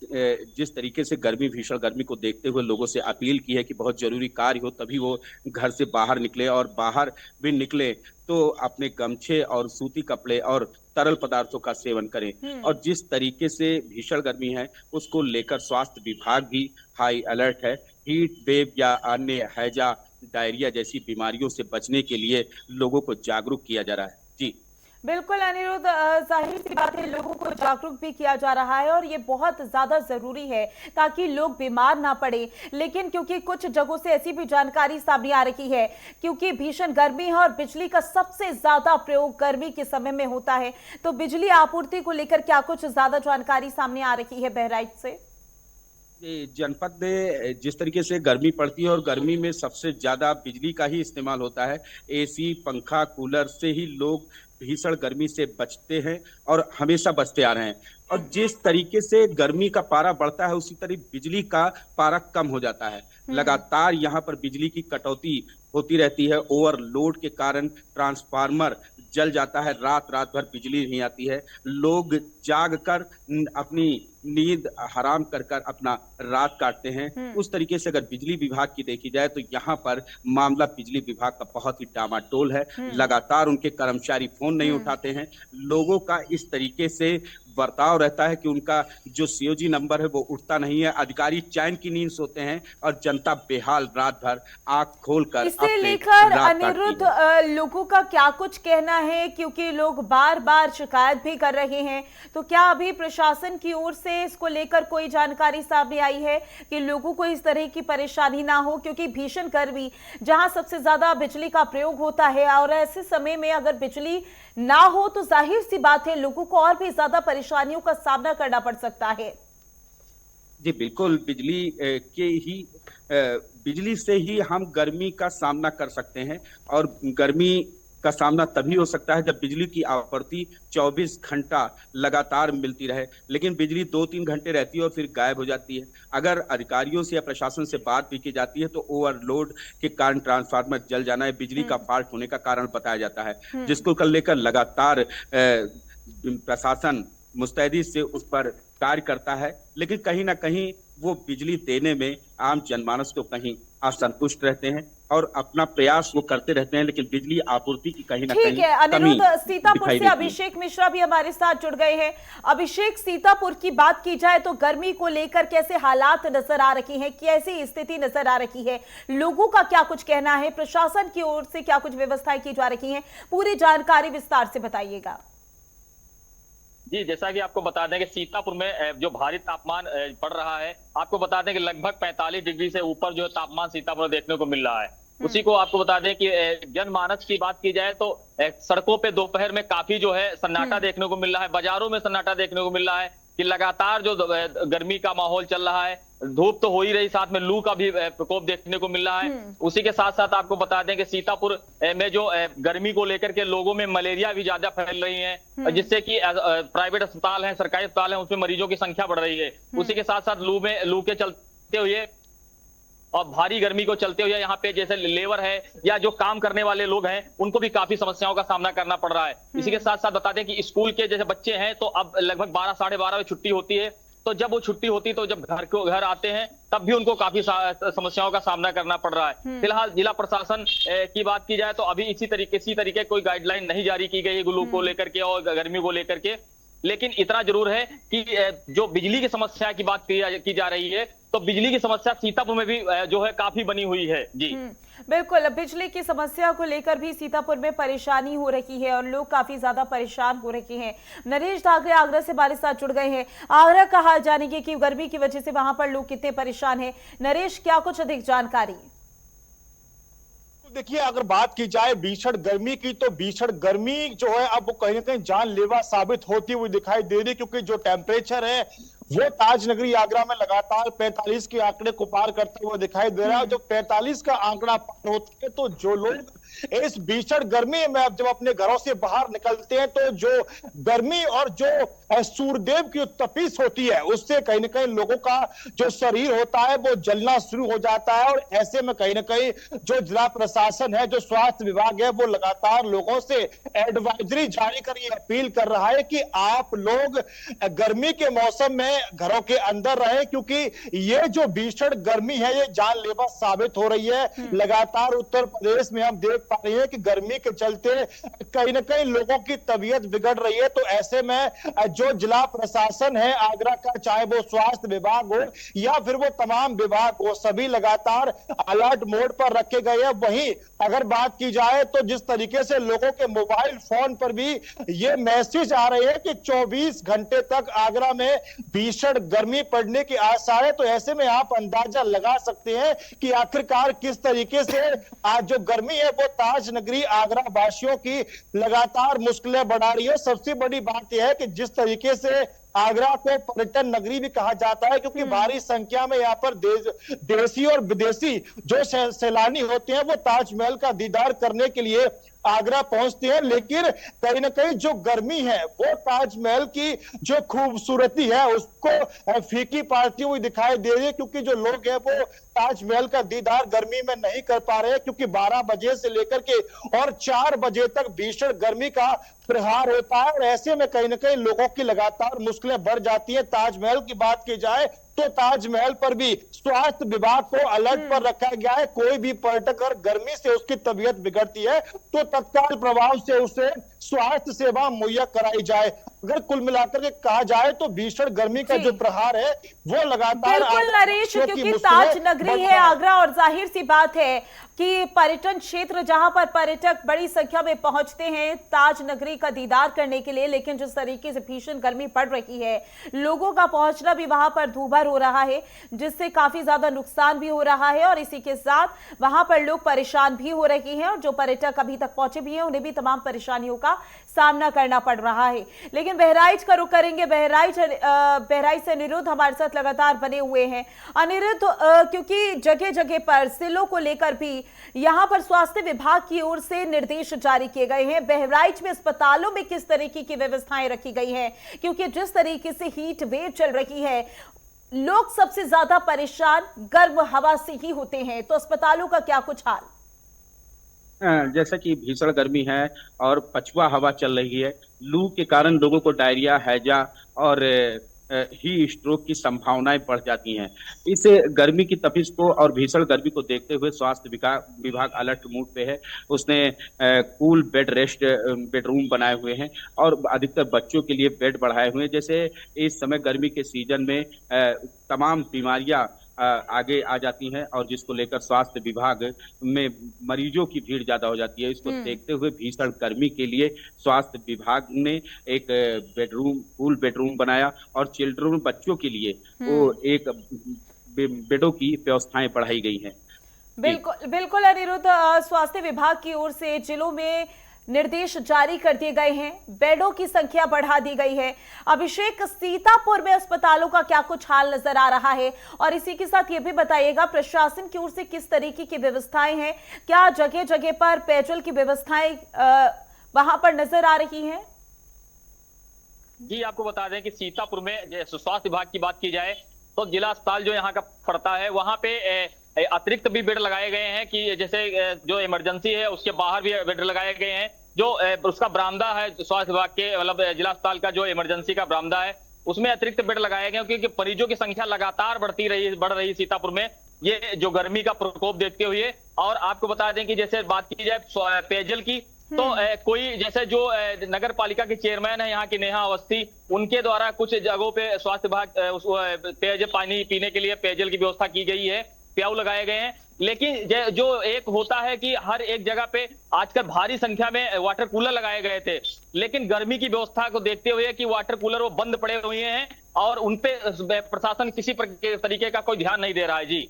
जिस तरीके से भीषण गर्मी को देखते हुए लोगों से अपील की है कि बहुत जरूरी कार्य हो तभी वो घर से बाहर निकले, और बाहर भी निकले तो अपने गमछे और सूती कपड़े और तरल पदार्थों का सेवन करें। और जिस तरीके से भीषण गर्मी है उसको लेकर स्वास्थ्य विभाग भी हाई अलर्ट है। हीट वेव या अन्य हैजा, डायरिया जैसी बीमारियों से बचने के लिए लोगों को जागरूक किया जा रहा है। जी बिल्कुल अनिरुद्ध, जाहिर सी बात है लोगों को जागरूक भी किया जा रहा है और ये बहुत ज्यादा जरूरी है ताकि लोग बीमार ना पड़े। लेकिन क्योंकि कुछ जगहों से ऐसी भी जानकारी सामने आ रही है, क्योंकि भीषण गर्मी है और बिजली का सबसे ज्यादा प्रयोग गर्मी के समय में होता है, तो बिजली आपूर्ति को लेकर क्या कुछ ज्यादा जानकारी सामने आ रही है बहराइच से? जनपद में जिस तरीके से गर्मी पड़ती है और गर्मी में सबसे ज्यादा बिजली का ही इस्तेमाल होता है, एसी, पंखा, कूलर से ही लोग भीषण गर्मी से बचते हैं और हमेशा बचते आ रहे हैं। और जिस तरीके से गर्मी का पारा बढ़ता है उसी तरह बिजली का पारा कम हो जाता है। लगातार यहाँ पर बिजली की कटौती होती रहती है। ओवरलोड के कारण ट्रांसफार्मर जल जाता है, रात भर बिजली नहीं आती है। लोग जाग कर अपनी नींद हराम कर अपना रात काटते हैं। उस तरीके से अगर बिजली विभाग की देखी जाए तो यहाँ पर मामला बिजली विभाग का बहुत ही डामाडोल है। लगातार उनके कर्मचारी फोन नहीं उठाते हैं। लोगों का इस तरीके से बर्ताव रहता है कि उनका जो सीओजी नंबर है वो उठता नहीं है। अधिकारी चैन की नींद सोते हैं और जनता बेहाल रात भर आंख खोलकर इसे लेकर अनिरुद्ध लोगों का क्या कुछ कहना है, क्योंकि लोग बार बार शिकायत भी कर रहे हैं, तो क्या अभी प्रशासन की ओर से इसको लेकर कोई जानकारी सामने आई है कि लोगों को इस तरह की परेशानी ना हो? क्योंकि भीषण गर्मी जहां सबसे ज्यादा बिजली का प्रयोग होता है और ऐसे समय में अगर बिजली ना हो तो जाहिर सी बात है लोगों को और भी ज्यादा परेशानियों का सामना करना पड़ सकता है। जी बिल्कुल, बिजली से ही हम गर्मी का सामना कर सकते हैं। और गर्मी का सामना तभी हो सकता है जब बिजली की आपूर्ति 24 घंटा लगातार मिलती रहे। लेकिन बिजली 2-3 घंटे रहती है और फिर गायब हो जाती है। अगर अधिकारियों से या प्रशासन से बात भी की जाती है तो ओवरलोड के कारण ट्रांसफार्मर जल जाना है, बिजली का फॉल्ट होने का कारण बताया जाता है, जिसको लेकर लगातार प्रशासन मुस्तैदी से उस पर कार्य करता है। लेकिन कहीं ना कहीं वो बिजली देने में आम जनमानस को कहीं असंतुष्ट रहते हैं और अपना प्रयास वो करते रहते हैं, लेकिन बिजली आपूर्ति की कहीं ना कहीं ठीक है अनिरुद्ध, सीतापुर से अभिषेक मिश्रा भी हमारे साथ जुड़ गए हैं। अभिषेक, सीतापुर की बात की जाए तो गर्मी को लेकर कैसे हालात नजर आ रही हैं, कैसी स्थिति नजर आ रही है, लोगों का क्या कुछ कहना है, प्रशासन की ओर से क्या कुछ व्यवस्थाएं की जा रही हैं, पूरी जानकारी विस्तार से बताइएगा। जी, जैसा कि आपको बता दें कि सीतापुर में जो भारी तापमान पड़ रहा है, आपको बता दें कि लगभग 45 डिग्री से ऊपर जो तापमान सीतापुर देखने को मिल रहा है। उसी को आपको बता दें कि जनमानस की बात की जाए तो सड़कों पे दोपहर में काफी जो है सन्नाटा देखने को मिल रहा है, बाजारों में सन्नाटा देखने को मिल रहा है कि लगातार जो गर्मी का माहौल चल रहा है, धूप तो हो ही रही, साथ में लू का भी प्रकोप देखने को मिल रहा है। उसी के साथ साथ आपको बता दें कि सीतापुर में जो गर्मी को लेकर के लोगों में मलेरिया भी ज्यादा फैल रही है, जिससे कि प्राइवेट अस्पताल हैं, सरकारी अस्पताल हैं, उसमें मरीजों की संख्या बढ़ रही है। उसी के साथ साथ लू के चलते हुए और भारी गर्मी को चलते हुए यहाँ पे जैसे लेबर है या जो काम करने वाले लोग हैं उनको भी काफी समस्याओं का सामना करना पड़ रहा है। इसी के साथ साथ बता दें कि स्कूल के जैसे बच्चे हैं तो अब लगभग 12 साढ़े 12 बजे छुट्टी होती है, तो जब वो छुट्टी होती तो जब घर आते हैं तब भी उनको काफी समस्याओं का सामना करना पड़ रहा है। फिलहाल जिला प्रशासन की बात की जाए तो अभी इसी तरीके कोई गाइडलाइन नहीं जारी की गई है लू को लेकर के और गर्मी को लेकर के। लेकिन इतना जरूर है कि जो बिजली की समस्या की बात की जा रही है तो बिजली की समस्या सीतापुर में भी जो है काफी बनी हुई है। जी बिल्कुल, बिजली की समस्या को लेकर भी सीतापुर में परेशानी हो रही है और लोग काफी ज्यादा परेशान हो रहे हैं। नरेश धागरे आगरा से हमारे साथ जुड़ गए हैं। आगरा का हाल जानेंगे कि गर्मी की वजह से वहां पर लोग कितने परेशान हैं। नरेश, क्या कुछ अधिक जानकारी? देखिए, अगर बात की जाए भीषण गर्मी की तो भीषण गर्मी जो है अब वो कहीं ना कहीं जानलेवा साबित होती हुई दिखाई दे रही, क्योंकि जो टेम्परेचर है वो ताजनगरी आगरा में लगातार 45 के आंकड़े को पार करते हुए दिखाई दे रहा है। जब 45 का आंकड़ा पार होता है तो जो लोग इस भीषण गर्मी में अब जब अपने घरों से बाहर निकलते हैं तो जो गर्मी और जो सूर्यदेव की तपिश होती है उससे कहीं ना कहीं लोगों का जो शरीर होता है वो जलना शुरू हो जाता है। और ऐसे में कहीं ना कहीं जो जिला प्रशासन है, जो स्वास्थ्य विभाग है, वो लगातार लोगों से एडवाइजरी जारी कर ये अपील कर रहा है कि आप लोग गर्मी के मौसम में घरों के अंदर रहें, क्योंकि ये जो भीषण गर्मी है ये जानलेवा साबित हो रही है। लगातार उत्तर प्रदेश में हम देख पा रहे हैं कि गर्मी के चलते कहीं ना कहीं लोगों की तबीयत बिगड़ रही है। तो ऐसे में जो जिला प्रशासन है आगरा का, चाहे वो स्वास्थ्य विभाग हो या फिर वो तमाम विभाग हो, सभी लगातार अलर्ट मोड पर रखे गए हैं। वहीं अगर बात की जाए तो जिस तरीके से लोगों के मोबाइल फोन पर भी ये मैसेज आ रहे हैं कि 24 घंटे तक आगरा में भीषण गर्मी पड़ने की आसार है, तो ऐसे में आप अंदाजा लगा सकते हैं कि आखिरकार किस तरीके से आज जो गर्मी है वो ताज नगरी आगरा वासियों की लगातार मुश्किलें बढ़ा रही है। सबसे बड़ी बात यह है कि जिस तरीके से आगरा को पर्यटन नगरी भी कहा जाता है, क्योंकि भारी संख्या में यहाँ पर देशी और विदेशी जो सैलानी होते हैं वो ताजमहल का दीदार करने के लिए आगरा पहुंचते हैं। लेकिन कहीं ना कहीं जो गर्मी है वो ताजमहल की जो खूबसूरती है उसको फीकी पड़ती हुई दिखाई दे रही है, क्योंकि जो लोग हैं वो ताजमहल का दीदार गर्मी में नहीं कर पा रहे हैं, क्योंकि 12 बजे से लेकर के और 4 बजे तक भीषण गर्मी का प्रहार होता है। और ऐसे में कहीं ना कहीं लोगों की लगातार मुश्किलें बढ़ जाती है। ताजमहल की बात की जाए तो ताजमहल पर भी स्वास्थ्य विभाग को अलर्ट पर रखा गया है। कोई भी पर्यटक अगर गर्मी से उसकी तबीयत बिगड़ती है तो तत्काल प्रभाव से उसे स्वास्थ्य सेवा मुहैया कराई जाए। अगर कुल मिलाकर के कहा जाए तो भीषण गर्मी का जो प्रहार है वो लगातार बिल्कुल नरेश, क्योंकि ताज नगरी है आगरा और जाहिर सी बात है कि पर्यटन क्षेत्र जहां पर पर्यटक बड़ी संख्या में पहुंचते हैं ताज नगरी का दीदार करने के लिए, लेकिन जिस तरीके से भीषण गर्मी पड़ रही है लोगों का पहुंचना भी वहां पर दूभर हो रहा है, जिससे काफी ज्यादा नुकसान भी हो रहा है और इसी के साथ वहां पर लोग परेशान भी हो रहे हैं और जो पर्यटक अभी तक पहुंचे भी हैं उन्हें भी तमाम परेशानियों का सामना करना पड़ रहा है। लेकिन बहराइच का रुख करेंगे। बहराइच से अनिरुद्ध हमारे साथ लगातार बने हुए हैं। अनिरुद्ध, क्योंकि जगह जगह पर जिलों को लेकर भी यहां पर स्वास्थ्य विभाग की ओर से निर्देश जारी किए गए हैं। बहराइच में अस्पतालों में किस तरीके की व्यवस्थाएं रखी गई हैं, क्योंकि जिस तरीके से हीट वेव चल रही है लोग सबसे ज्यादा परेशान गर्म हवा से ही होते हैं, तो अस्पतालों का क्या कुछ हाल? जैसा कि भीषण गर्मी है और पछुआ हवा चल रही है, लू के कारण लोगों को डायरिया, हैजा और ही स्ट्रोक की संभावनाएं बढ़ जाती हैं। इस गर्मी की तपिश को और भीषण गर्मी को देखते हुए स्वास्थ्य विभाग अलर्ट मूड पे है। उसने कूल बेडरूम बनाए हुए हैं और अधिकतर बच्चों के लिए बेड बढ़ाए हुए हैं। जैसे इस समय गर्मी के सीजन में तमाम बीमारियां आगे आ जाती हैं और जिसको लेकर स्वास्थ्य विभाग में मरीजों की भीड़ ज्यादा हो जाती है। इसको देखते हुए भीषण गर्मी के लिए स्वास्थ्य विभाग ने एक कूल बेडरूम बनाया और चिल्ड्रन बच्चों के लिए वो एक बेडों की व्यवस्थाएं बढ़ाई गई हैं। बिल्कुल अनिरुद्ध, स्वास्थ्य विभाग की ओर से जिलों में निर्देश जारी कर दिए गए हैं, बेडों की संख्या बढ़ा दी गई है। अभिषेक, सीतापुर में अस्पतालों का क्या कुछ हाल नजर आ रहा है? और इसी के साथ ये भी बताइएगा प्रशासन की ओर से किस तरीके की व्यवस्थाएं हैं, क्या जगह जगह पर पेयजल की व्यवस्थाएं वहां पर नजर आ रही हैं? जी, आपको बता दें कि सीतापुर में स्वास्थ्य विभाग की बात की जाए तो जिला अस्पताल जो यहाँ का पड़ता है वहां पे अतिरिक्त भी बेड लगाए गए हैं कि जैसे जो इमरजेंसी है उसके बाहर भी बेड लगाए गए हैं। जो उसका बरामदा है स्वास्थ्य विभाग के मतलब जिला अस्पताल का जो इमरजेंसी का बरामदा है उसमें अतिरिक्त बेड लगाए गए, क्योंकि मरीजों की संख्या लगातार बढ़ रही सीतापुर में ये जो गर्मी का प्रकोप देखते हुए। और आपको बता दें कि जैसे बात की जाए पेयजल की तो कोई जैसे जो नगर पालिका के चेयरमैन है यहाँ की नेहा अवस्थी, उनके द्वारा कुछ जगहों पे स्वास्थ्य विभाग पेयजल पानी पीने के लिए पेयजल की व्यवस्था की गई है, प्याऊ लगाए गए हैं। लेकिन जो एक होता है कि हर एक जगह पे आजकल भारी संख्या में वाटर कूलर लगाए गए थे, लेकिन गर्मी की व्यवस्था को देखते हुए कि वाटर कूलर वो बंद पड़े हुए हैं और उनपे प्रशासन किसी तरीके का कोई ध्यान नहीं दे रहा है। जी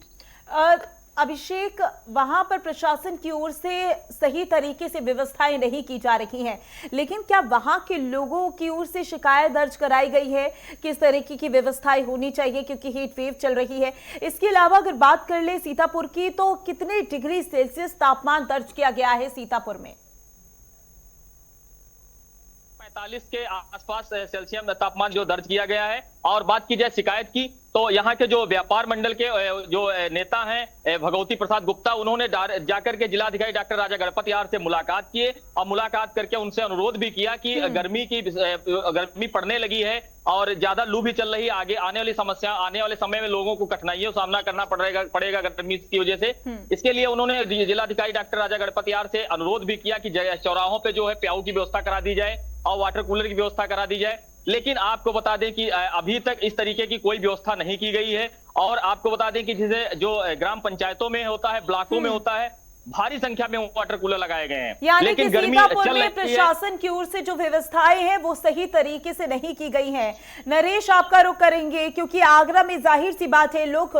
अभिषेक, वहां पर प्रशासन की ओर से सही तरीके से व्यवस्थाएं नहीं की जा रही हैं, लेकिन क्या वहां के लोगों की ओर से शिकायत दर्ज कराई गई है किस तरीके की व्यवस्थाएं होनी चाहिए, क्योंकि हीट वेव चल रही है? इसके अलावा अगर बात कर ले सीतापुर की, तो कितने डिग्री सेल्सियस तापमान दर्ज किया गया है सीतापुर में? 45 के आसपास सेल्सियस तापमान जो दर्ज किया गया है। और बात की जाए शिकायत की, तो यहाँ के जो व्यापार मंडल के जो नेता हैं भगवती प्रसाद गुप्ता, उन्होंने जाकर के जिलाधिकारी डॉक्टर राजा गणपत यार से मुलाकात किए और मुलाकात करके उनसे अनुरोध भी किया कि गर्मी पड़ने लगी है और ज्यादा लू भी चल रही है, आगे आने वाले समय में लोगों को कठिनाइयों का सामना करना पड़ेगा गर्मी की वजह से। इसके लिए उन्होंने जिलाधिकारी डॉक्टर राजा गणपत यार से अनुरोध भी किया कि चौराहों पे जो है प्याऊ की व्यवस्था करा दी जाए और वाटर कूलर की व्यवस्था करा दी जाए। लेकिन आपको बता दें कि अभी तक इस तरीके की कोई व्यवस्था नहीं की गई है। और आपको बता दें कि जिसे जो ग्राम पंचायतों में होता है, ब्लॉकों में होता है, भारी संख्या में वाटर कूलर लगाए गए हैं, यानी लेकिन कि गर्मी सीतापुर चल में रही है। प्रशासन की ओर से जो व्यवस्थाएं हैं वो सही तरीके से नहीं की गई हैं। नरेश, आपका रुख करेंगे, क्योंकि आगरा में जाहिर सी बात है, लोग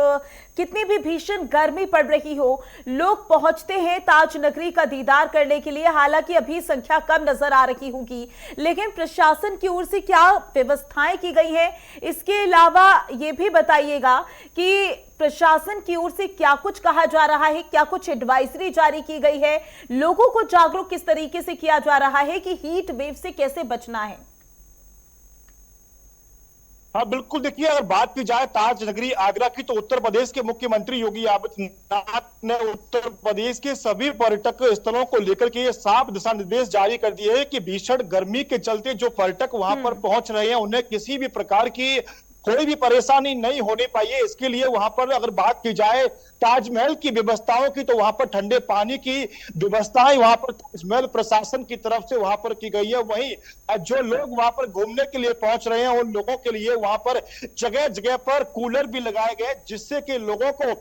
कितनी भी भीषण गर्मी पड़ रही हो, लोग पहुंचते हैं ताज नगरी का दीदार करने के लिए। हालांकि अभी संख्या कम नजर आ रही होगी, लेकिन प्रशासन की ओर से क्या व्यवस्थाएं की गई हैं? इसके अलावा ये भी बताइएगा कि प्रशासन की ओर से क्या कुछ कहा जा रहा है, क्या कुछ एडवाइजरी जारी की गई है, लोगों को जागरूक किस तरीके से किया जा रहा है कि हीट वेव से कैसे बचना है? हाँ बिल्कुल, देखिए अगर बात की जाए ताज नगरी आगरा की, तो उत्तर प्रदेश के मुख्यमंत्री योगी आदित्यनाथ ने उत्तर प्रदेश के सभी पर्यटक स्थलों को लेकर के ये साफ दिशा निर्देश जारी कर दिए हैं कि भीषण गर्मी के चलते जो पर्यटक वहां पर पहुंच रहे हैं उन्हें किसी भी प्रकार की कोई भी परेशानी नहीं होने पाई। इसके लिए वहां पर अगर बात की जाए ताजमहल की व्यवस्थाओं की, तो वहां पर ठंडे पानी की व्यवस्थाएं वहां पर ताजमहल प्रशासन की तरफ से वहां पर की गई है। वहीं जो लोग वहां पर घूमने के लिए पहुंच रहे हैं उन लोगों के लिए वहां पर जगह जगह पर कूलर भी लगाए गए, जिससे कि लोगों को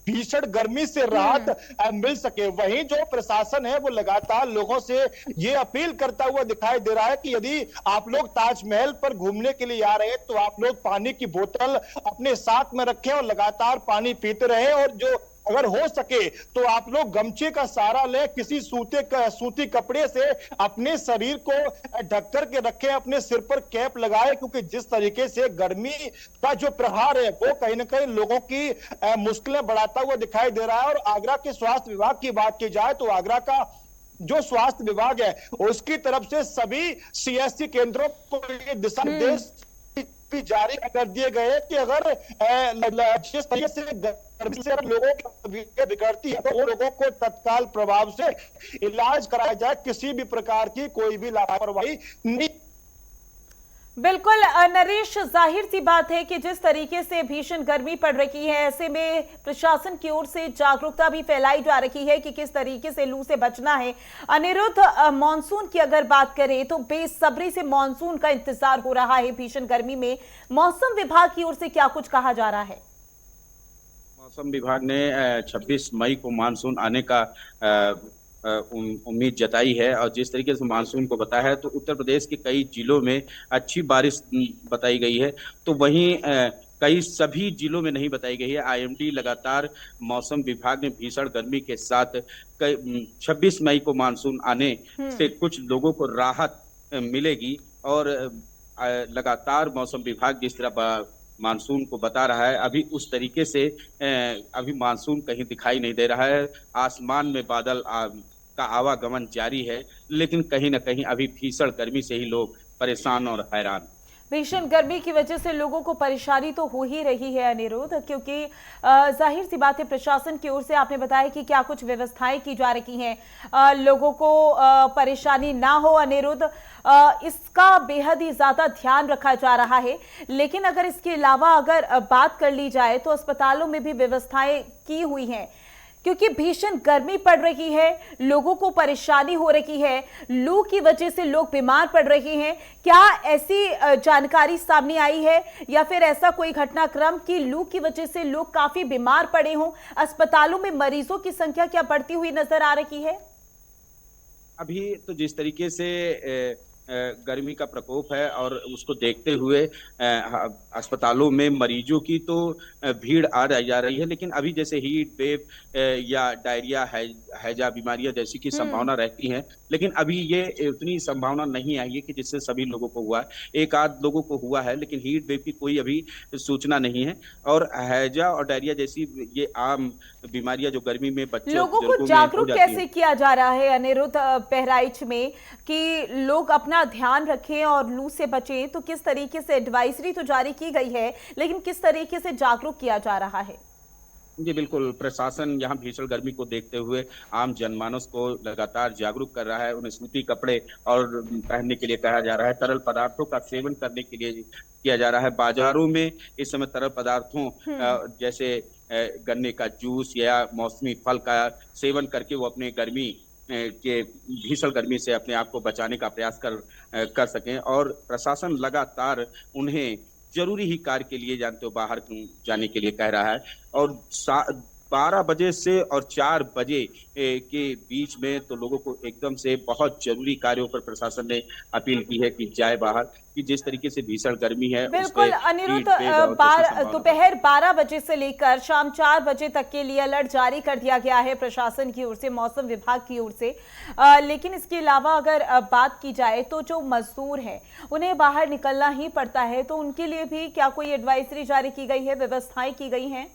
भीषण गर्मी से राहत मिल सके। वहीं जो प्रशासन है वो लगातार लोगों से ये अपील करता हुआ दिखाई दे रहा है कि यदि आप लोग ताजमहल पर घूमने के लिए आ रहे हैं तो आप लोग पानी की बोतल अपने साथ में रखें और लगातार पानी पीते रहें, और जो अगर हो सके तो आप लोग गमछे का सहारा लें, किसी सूती कपड़े से अपने शरीर को ढक कर के रखें, अपने सिर पर कैप लगाएं, क्योंकि जिस तरीके से गर्मी का जो प्रहार है वो कहीं ना कहीं लोगों की मुश्किलें बढ़ाता हुआ दिखाई दे रहा है। और आगरा के स्वास्थ्य विभाग की बात की जाए तो आगरा का जो स्वास्थ्य विभाग है उसकी तरफ से सभी सीएससी केंद्रों को ये दिशा निर्देश भी जारी कर दिए गए कि अगर जिस तरीके से गर्मी से लोगों की तबीयत बिगड़ती है तो वो लोगों को तत्काल प्रभाव से इलाज कराया जाए, किसी भी प्रकार की कोई भी लापरवाही नहीं। बिल्कुल नरेश, जाहिर सी बात है कि जिस तरीके से भीषण गर्मी पड़ रही है, ऐसे में प्रशासन की ओर से जागरूकता भी फैलाई जा रही है कि किस तरीके से लू से बचना है। अनिरुद्ध, मानसून की अगर बात करें तो बेसब्री से मानसून का इंतजार हो रहा है भीषण गर्मी में। मौसम विभाग की ओर से क्या कुछ कहा जा रहा है? मौसम विभाग ने 26 मई को मानसून आने का उम्मीद जताई है। और जिस तरीके से मानसून को बताया है तो उत्तर प्रदेश के कई जिलों में अच्छी बारिश बताई गई है, तो वहीं कई सभी जिलों में नहीं बताई गई है। आईएमडी लगातार मौसम विभाग ने भीषण गर्मी के साथ 26 मई को मानसून आने से कुछ लोगों को राहत मिलेगी। और लगातार मौसम विभाग जिस तरह मानसून को बता रहा है, अभी उस तरीके से अभी मानसून कहीं दिखाई नहीं दे रहा है। आसमान में बादल का आवागमन जारी है, लेकिन कहीं ना कहीं अभी भीषण गर्मी से ही लोग परेशान और हैरान। भीषण गर्मी की वजह से लोगों को परेशानी तो हो ही रही है अनिरुद्ध, क्योंकि जाहिर सी बात है प्रशासन की ओर से आपने बताया कि क्या कुछ व्यवस्थाएं की जा रही हैं, लोगों को परेशानी ना हो अनिरुद्ध, इसका बेहद ही ज्यादा ध्यान रखा जा रहा है। लेकिन अगर इसके अलावा अगर बात कर ली जाए तो अस्पतालों में भी व्यवस्थाएं की हुई हैं, क्योंकि भीषण गर्मी पड़ रही है, लोगों को परेशानी हो रही है, लू की वजह से लोग बीमार पड़ रहे हैं। क्या ऐसी जानकारी सामने आई है या फिर ऐसा कोई घटनाक्रम कि लू की वजह से लोग काफी बीमार पड़े हों? अस्पतालों में मरीजों की संख्या क्या बढ़ती हुई नजर आ रही है? अभी तो जिस तरीके से गर्मी का प्रकोप है और उसको देखते हुए अस्पतालों में मरीजों की तो भीड़ आ जा रही है, लेकिन अभी जैसे हीट वेव या डायरिया हैजा बीमारियां जैसी की संभावना रहती है, लेकिन अभी ये उतनी संभावना नहीं आई है कि जिससे सभी लोगों को हुआ है। एक आध लोगों को हुआ है, लेकिन हीट वेव की कोई अभी सूचना नहीं है। और हैजा और डायरिया जैसी ये आम बीमारियां जो गर्मी में बच्चों लोगों को जागरूक कैसे किया जा रहा है अनिरुद्ध बहराइच में कि लोग अपना ध्यान रखें और लू से बचें? तो किस तरीके से एडवाइजरी तो जारी की गई है, लेकिन किस तरीके से जागरूक किया जा रहा है? जी बिल्कुल, प्रशासन यहाँ भीषण गर्मी को देखते हुए आम जनमानस को लगातार जागरूक कर रहा है। उन्हें सूती कपड़े और पहनने के लिए कहा जा रहा है, तरल पदार्थों का सेवन करने के लिए किया जा रहा है। बाजारों में इस समय तरल पदार्थों जैसे गन्ने का जूस या मौसमी फल का सेवन करके वो अपने गर्मी के भीषण गर्मी से अपने आप को बचाने का प्रयास कर सकें। और प्रशासन लगातार उन्हें जरूरी ही कार्य के लिए जानते हो बाहर जाने के लिए कह रहा है। और 12 बजे से और 4 बजे के बीच में तो लोगों को एकदम से बहुत जरूरी कार्यों पर प्रशासन ने अपील की है कि जाए बाहर, कि जिस तरीके से भीषण गर्मी है। बिल्कुल अनिरुद्ध, दोपहर 12 बजे से लेकर शाम 4 बजे तक के लिए अलर्ट जारी कर दिया गया है प्रशासन की ओर से, मौसम विभाग की ओर से। लेकिन इसके अलावा अगर बात की जाए तो जो मजदूर हैं उन्हें बाहर निकलना ही पड़ता है, तो उनके लिए भी क्या कोई एडवाइजरी जारी की गई है, व्यवस्थाएं की गई हैं?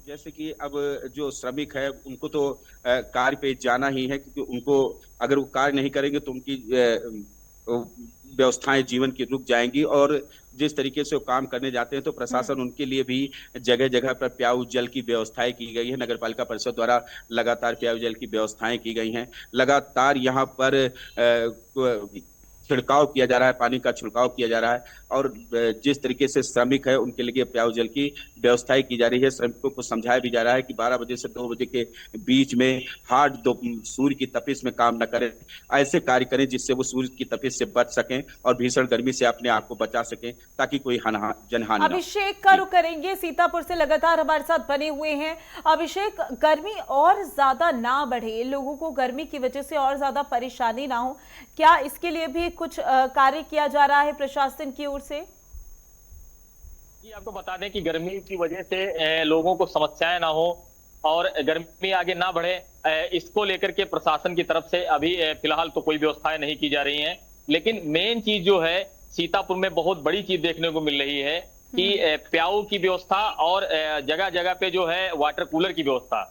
जैसे कि अब जो श्रमिक है उनको तो कार्य पे जाना ही है, क्योंकि उनको अगर वो कार्य नहीं करेंगे तो उनकी व्यवस्थाएं जीवन की रुक जाएंगी। और जिस तरीके से वो काम करने जाते हैं तो प्रशासन उनके लिए भी जगह जगह पर प्याऊ जल की व्यवस्थाएं की गई है। नगर पालिका परिषद द्वारा लगातार प्याऊ जल की व्यवस्थाएं की गई हैं। लगातार यहाँ पर छिड़काव किया जा रहा है, पानी का छिड़काव किया जा रहा है। और जिस तरीके से श्रमिक है उनके लिए प्याऊ जल की व्यवस्थाएं की जा रही है। श्रमिकों को समझाया भी जा रहा है कि 12 बजे से 2 बजे के बीच में हार्ड सूर्य की तपिश में काम न करें, ऐसे कार्य करें जिससे वो सूर्य की तपिश से बच सकें और भीषण गर्मी से अपने आप को बचा सकें, ताकि कोई जनहानि। अभिषेक का रुख करेंगे, सीतापुर से लगातार हमारे साथ बने हुए हैं। अभिषेक, गर्मी और ज्यादा ना बढ़े, लोगों को गर्मी की वजह से और ज्यादा परेशानी ना हो, क्या इसके लिए भी कुछ कार्य किया जा रहा है प्रशासन की ओर से? जी, आपको बता दें कि गर्मी की वजह से लोगों को समस्याएं ना हो और गर्मी आगे ना बढ़े, इसको लेकर के प्रशासन की तरफ से अभी फिलहाल तो कोई व्यवस्थाएं नहीं की जा रही हैं। लेकिन मेन चीज जो है सीतापुर में बहुत बड़ी चीज देखने को मिल रही है कि प्याऊ की व्यवस्था और जगह जगह पे जो है वाटर कूलर की व्यवस्था,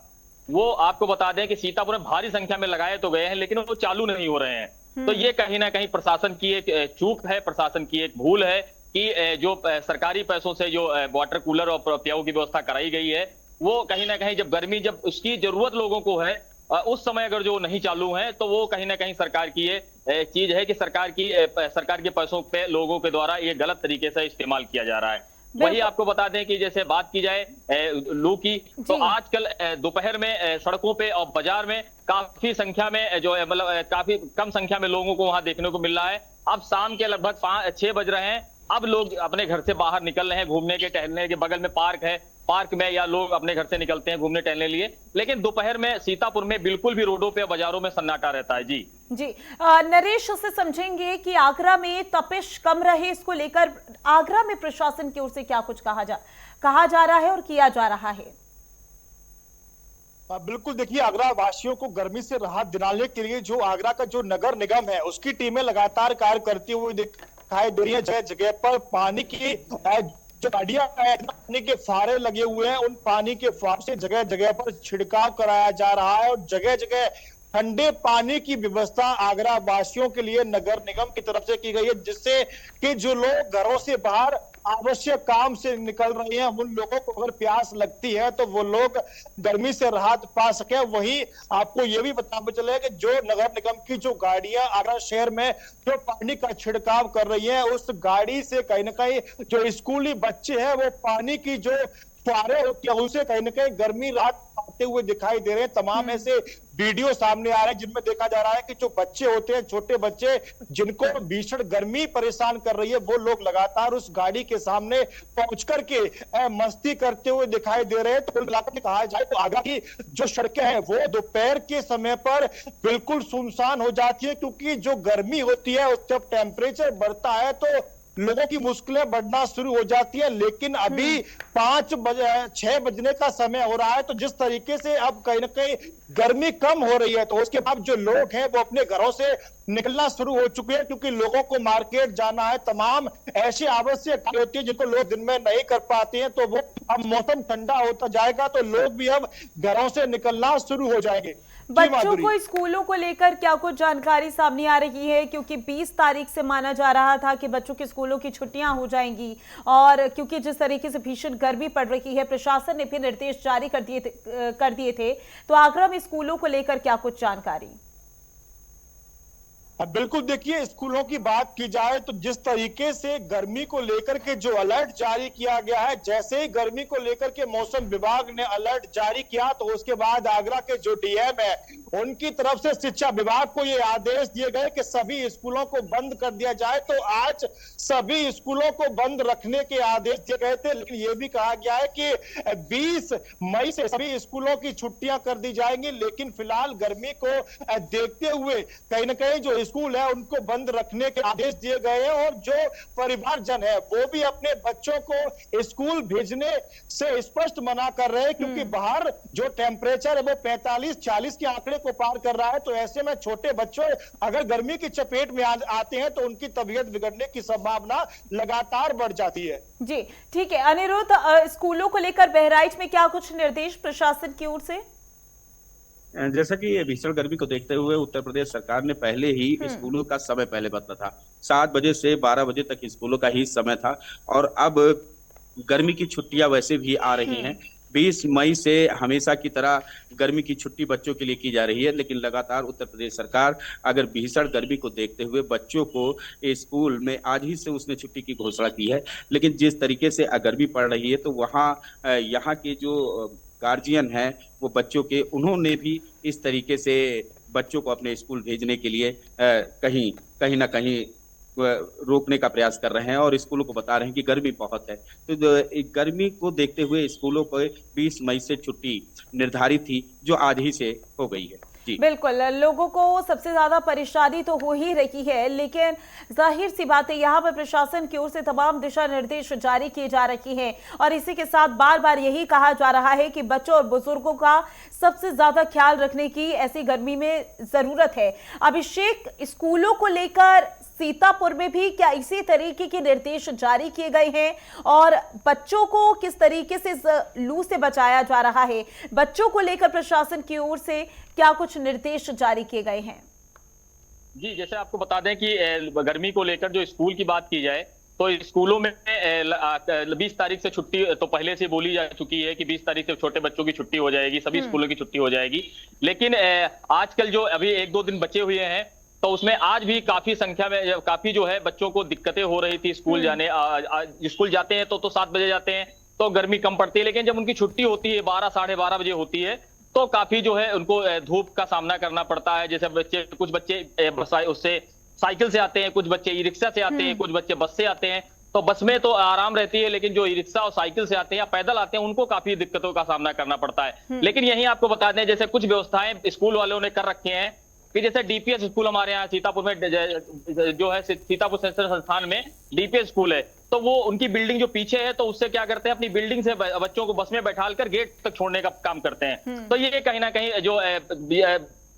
वो आपको बता दें कि सीतापुर में भारी संख्या में लगाए तो गए हैं, लेकिन वो चालू नहीं हो रहे हैं। तो ये कहीं ना कहीं प्रशासन की एक चूक है, प्रशासन की एक भूल है कि जो सरकारी पैसों से जो वाटर कूलर और प्याऊ की व्यवस्था कराई गई है, वो कहीं ना कहीं जब उसकी जरूरत लोगों को है उस समय अगर जो नहीं चालू है, तो वो कहीं ना कहीं सरकार की ये चीज है कि सरकार के पैसों पे लोगों के द्वारा ये गलत तरीके से इस्तेमाल किया जा रहा है। वही आपको बता दें कि जैसे बात की जाए लू की, तो आजकल दोपहर में सड़कों पे और बाजार में काफी संख्या में जो है मतलब काफी कम संख्या में लोगों को वहां देखने को मिल रहा है। अब शाम के लगभग 5-6 बज रहे हैं, अब लोग अपने घर से बाहर निकल रहे हैं घूमने के, टहलने के। बगल में पार्क है, पार्क में या लोग अपने घर से निकलते हैं घूमने टहलने लिए। लेकिन दोपहर में सीतापुर में बिल्कुल भी रोडों पे बाजारों में सन्नाटा रहता है। जी नरेश से समझेंगे कि आगरा में तपिश कम रहे, इसको लेकर आगरा में प्रशासन की ओर से क्या कुछ कहा जा रहा है और किया जा रहा है? बिल्कुल, देखिए आगरा वासियों को गर्मी से राहत दिलाने के लिए जो आगरा का जो नगर निगम है उसकी टीमें लगातार कार्य करती हुई दिखाई दे रही है। जगह जगह पर पानी की जो गाड़ियां पानी के फुहारे लगे हुए हैं, उन पानी के फुहारे से जगह जगह पर छिड़काव कराया जा रहा है और जगह जगह ठंडे पानी की व्यवस्था आगरा वासियों के लिए नगर निगम की तरफ से की गई है, जिससे कि जो लोग घरों से बाहर आवश्यक काम से निकल रहे हैं, उन लोगों को अगर प्यास लगती है तो वो लोग गर्मी से राहत पा सके। वहीं आपको ये भी बताना चले कि जो नगर निगम की जो गाड़ियां आगरा शहर में जो पानी का छिड़काव कर रही हैं, उस गाड़ी से कहीं ना कहीं जो स्कूली बच्चे हैं वो पानी की जो फुहारे होती है उनसे कहीं ना कहीं गर्मी राहत पाते हुए दिखाई दे रहे हैं। तमाम ऐसे वीडियो सामने आ रहे हैं जिनमें देखा जा रहा है कि जो बच्चे होते हैं, छोटे बच्चे जिनको भीषण गर्मी परेशान कर रही है, वो लोग लगातार उस गाड़ी के सामने पहुंच करके मस्ती करते हुए दिखाई दे रहे हैं। तो इलाके में कहा जाए तो आगरा की जो सड़कें हैं वो दोपहर के समय पर बिल्कुल सुनसान हो जाती है, क्योंकि जो गर्मी होती है उस जब टेम्परेचर बढ़ता है तो लोगों की मुश्किलें बढ़ना शुरू हो जाती है। लेकिन अभी 6 बजने का समय हो रहा है, तो जिस तरीके से अब कहीं ना कहीं गर्मी कम हो रही है, तो उसके बाद जो लोग हैं वो अपने घरों से निकलना शुरू हो चुके हैं, क्योंकि लोगों को मार्केट जाना है, तमाम ऐसी आवश्यक कार्य होती है जिनको लोग दिन में नहीं कर पाते हैं। तो वो अब मौसम ठंडा होता जाएगा तो लोग भी अब घरों से निकलना शुरू हो जाएंगे। बच्चों को स्कूलों को लेकर क्या कुछ जानकारी सामने आ रही है? क्योंकि 20 तारीख से माना जा रहा था कि बच्चों के स्कूलों की छुट्टियां हो जाएंगी, और क्योंकि जिस तरीके से भीषण गर्मी पड़ रही है, प्रशासन ने भी निर्देश जारी कर दिए थे। तो आगरा में स्कूलों को लेकर क्या कुछ जानकारी? बिल्कुल, देखिए स्कूलों की बात की जाए तो जिस तरीके से गर्मी को लेकर के जो अलर्ट जारी किया गया है, जैसे ही गर्मी को लेकर के मौसम विभाग ने अलर्ट जारी किया तो उसके बाद आगरा के जो डीएम है उनकी तरफ से शिक्षा विभाग को ये आदेश दिए गए कि सभी स्कूलों को बंद कर दिया जाए। तो आज सभी स्कूलों को बंद रखने के आदेश दिए गए थे, लेकिन ये भी कहा गया है कि 20 मई से सभी स्कूलों की छुट्टियां कर दी जाएंगी। लेकिन फिलहाल गर्मी को देखते हुए कहीं ना कहीं जो स्कूल है उनको बंद रखने के आदेश दिए गए हैं, और जो परिवारजन है वो भी अपने बच्चों को स्कूल भेजने से स्पष्ट मना कर रहे हैं, क्योंकि बाहर जो टेम्परेचर है वो 45-40 के आंकड़े को पार कर रहा है। तो ऐसे में छोटे बच्चों अगर गर्मी की चपेट में आते हैं तो उनकी तबीयत बिगड़ने की संभावना लगातार बढ़ जाती है। जी ठीक है अनिरुद्ध, स्कूलों को लेकर बहराइच में क्या कुछ निर्देश प्रशासन की ओर से? जैसा कि ये भीषण गर्मी को देखते हुए उत्तर प्रदेश सरकार ने पहले ही स्कूलों का समय पहले बदला था। 7 बजे से 12 बजे तक स्कूलों का ही समय था, और अब गर्मी की छुट्टियां वैसे भी आ रही हैं। 20 मई से हमेशा की तरह गर्मी की छुट्टी बच्चों के लिए की जा रही है, लेकिन लगातार उत्तर प्रदेश सरकार अगर भीषण गर्मी को देखते हुए बच्चों को स्कूल में आज ही से उसने छुट्टी की घोषणा की है। लेकिन जिस तरीके से गर्मी पड़ रही है तो वहाँ यहाँ के जो गार्जियन हैं वो बच्चों के, उन्होंने भी इस तरीके से बच्चों को अपने स्कूल भेजने के लिए कहीं ना कहीं रोकने का प्रयास कर रहे हैं, और स्कूलों को बता रहे हैं कि गर्मी बहुत है। तो गर्मी को देखते हुए स्कूलों को 20 मई से छुट्टी निर्धारित थी, जो आज ही से हो गई है। बिल्कुल, लोगों को सबसे ज्यादा परेशानी तो हो ही रही है, लेकिन जाहिर सी बात है यहाँ पर प्रशासन की ओर से तमाम दिशा निर्देश जारी किए जा रहे हैं, और इसी के साथ बार बार यही कहा जा रहा है कि बच्चों और बुजुर्गों का सबसे ज्यादा ख्याल रखने की ऐसी गर्मी में जरूरत है। अभिषेक, स्कूलों को लेकर सीतापुर में भी क्या इसी तरीके के निर्देश जारी किए गए हैं, और बच्चों को किस तरीके से लू से बचाया जा रहा है? बच्चों को लेकर प्रशासन की ओर से क्या कुछ निर्देश जारी किए गए हैं? जी, जैसे आपको बता दें कि गर्मी को लेकर जो स्कूल की बात की जाए तो स्कूलों में 20 तारीख से छुट्टी तो पहले से बोली जा चुकी है कि 20 तारीख से छोटे बच्चों की छुट्टी हो जाएगी, सभी स्कूलों की छुट्टी हो जाएगी। लेकिन आजकल जो अभी 1-2 दिन बचे हुए हैं तो उसमें आज भी काफी संख्या में काफी जो है बच्चों को दिक्कतें हो रही थी स्कूल जाने। स्कूल जाते हैं तो 7 बजे जाते हैं तो गर्मी कम पड़ती है, लेकिन जब उनकी छुट्टी होती है 12-12:30 बजे होती है तो काफी जो है उनको धूप का सामना करना पड़ता है। जैसे कुछ बच्चे उससे साइकिल से आते हैं, कुछ बच्चे ई रिक्शा से आते हैं, कुछ बच्चे बस से आते हैं। तो बस में तो आराम रहती है, लेकिन जो ई रिक्शा और साइकिल से आते हैं या पैदल आते हैं उनको काफी दिक्कतों का सामना करना पड़ता है। लेकिन यही आपको बता दें, जैसे कुछ व्यवस्थाएं स्कूल वालों ने कर रखी हैं कि जैसे डीपीएस स्कूल हमारे यहाँ सीतापुर में जो है सीतापुर शैक्षणिक संस्थान में डीपीएस स्कूल है, तो वो उनकी बिल्डिंग जो पीछे है तो उससे क्या करते हैं, अपनी बिल्डिंग से बच्चों को बस में बैठालकर गेट तक छोड़ने का काम करते हैं। तो ये कहीं ना कहीं जो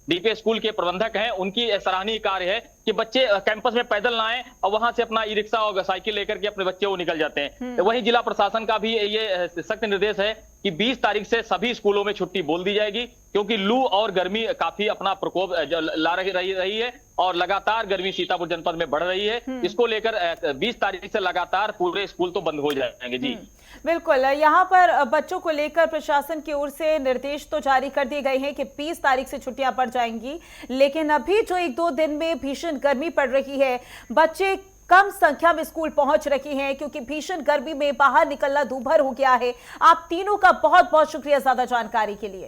डीपीएस स्कूल के प्रबंधक हैं उनकी सराहनीय कार्य है कि बच्चे कैंपस में पैदल ना आए और वहां से अपना ई रिक्शा और साइकिल लेकर के अपने बच्चे वो निकल जाते हैं। वहीं जिला प्रशासन का भी ये सख्त निर्देश है कि 20 तारीख से सभी स्कूलों में छुट्टी बोल दी जाएगी, क्योंकि लू और गर्मी काफी अपना प्रकोप ला रही है और लगातार गर्मी सीतापुर जनपद में बढ़ रही है। इसको लेकर 20 तारीख से लगातार पूरे स्कूल तो बंद हो जाएंगे। जी बिल्कुल, यहाँ पर बच्चों को लेकर प्रशासन की ओर से निर्देश तो जारी कर दिए गए हैं कि 20 तारीख से छुट्टियां पड़ जाएंगी, लेकिन अभी जो 1-2 दिन में भीषण गर्मी पड़ रही है, बच्चे कम संख्या में स्कूल पहुंच रही हैं क्योंकि भीषण गर्मी में बाहर निकलना दूभर हो गया है। आप तीनों का बहुत बहुत शुक्रिया ज्यादा जानकारी के लिए।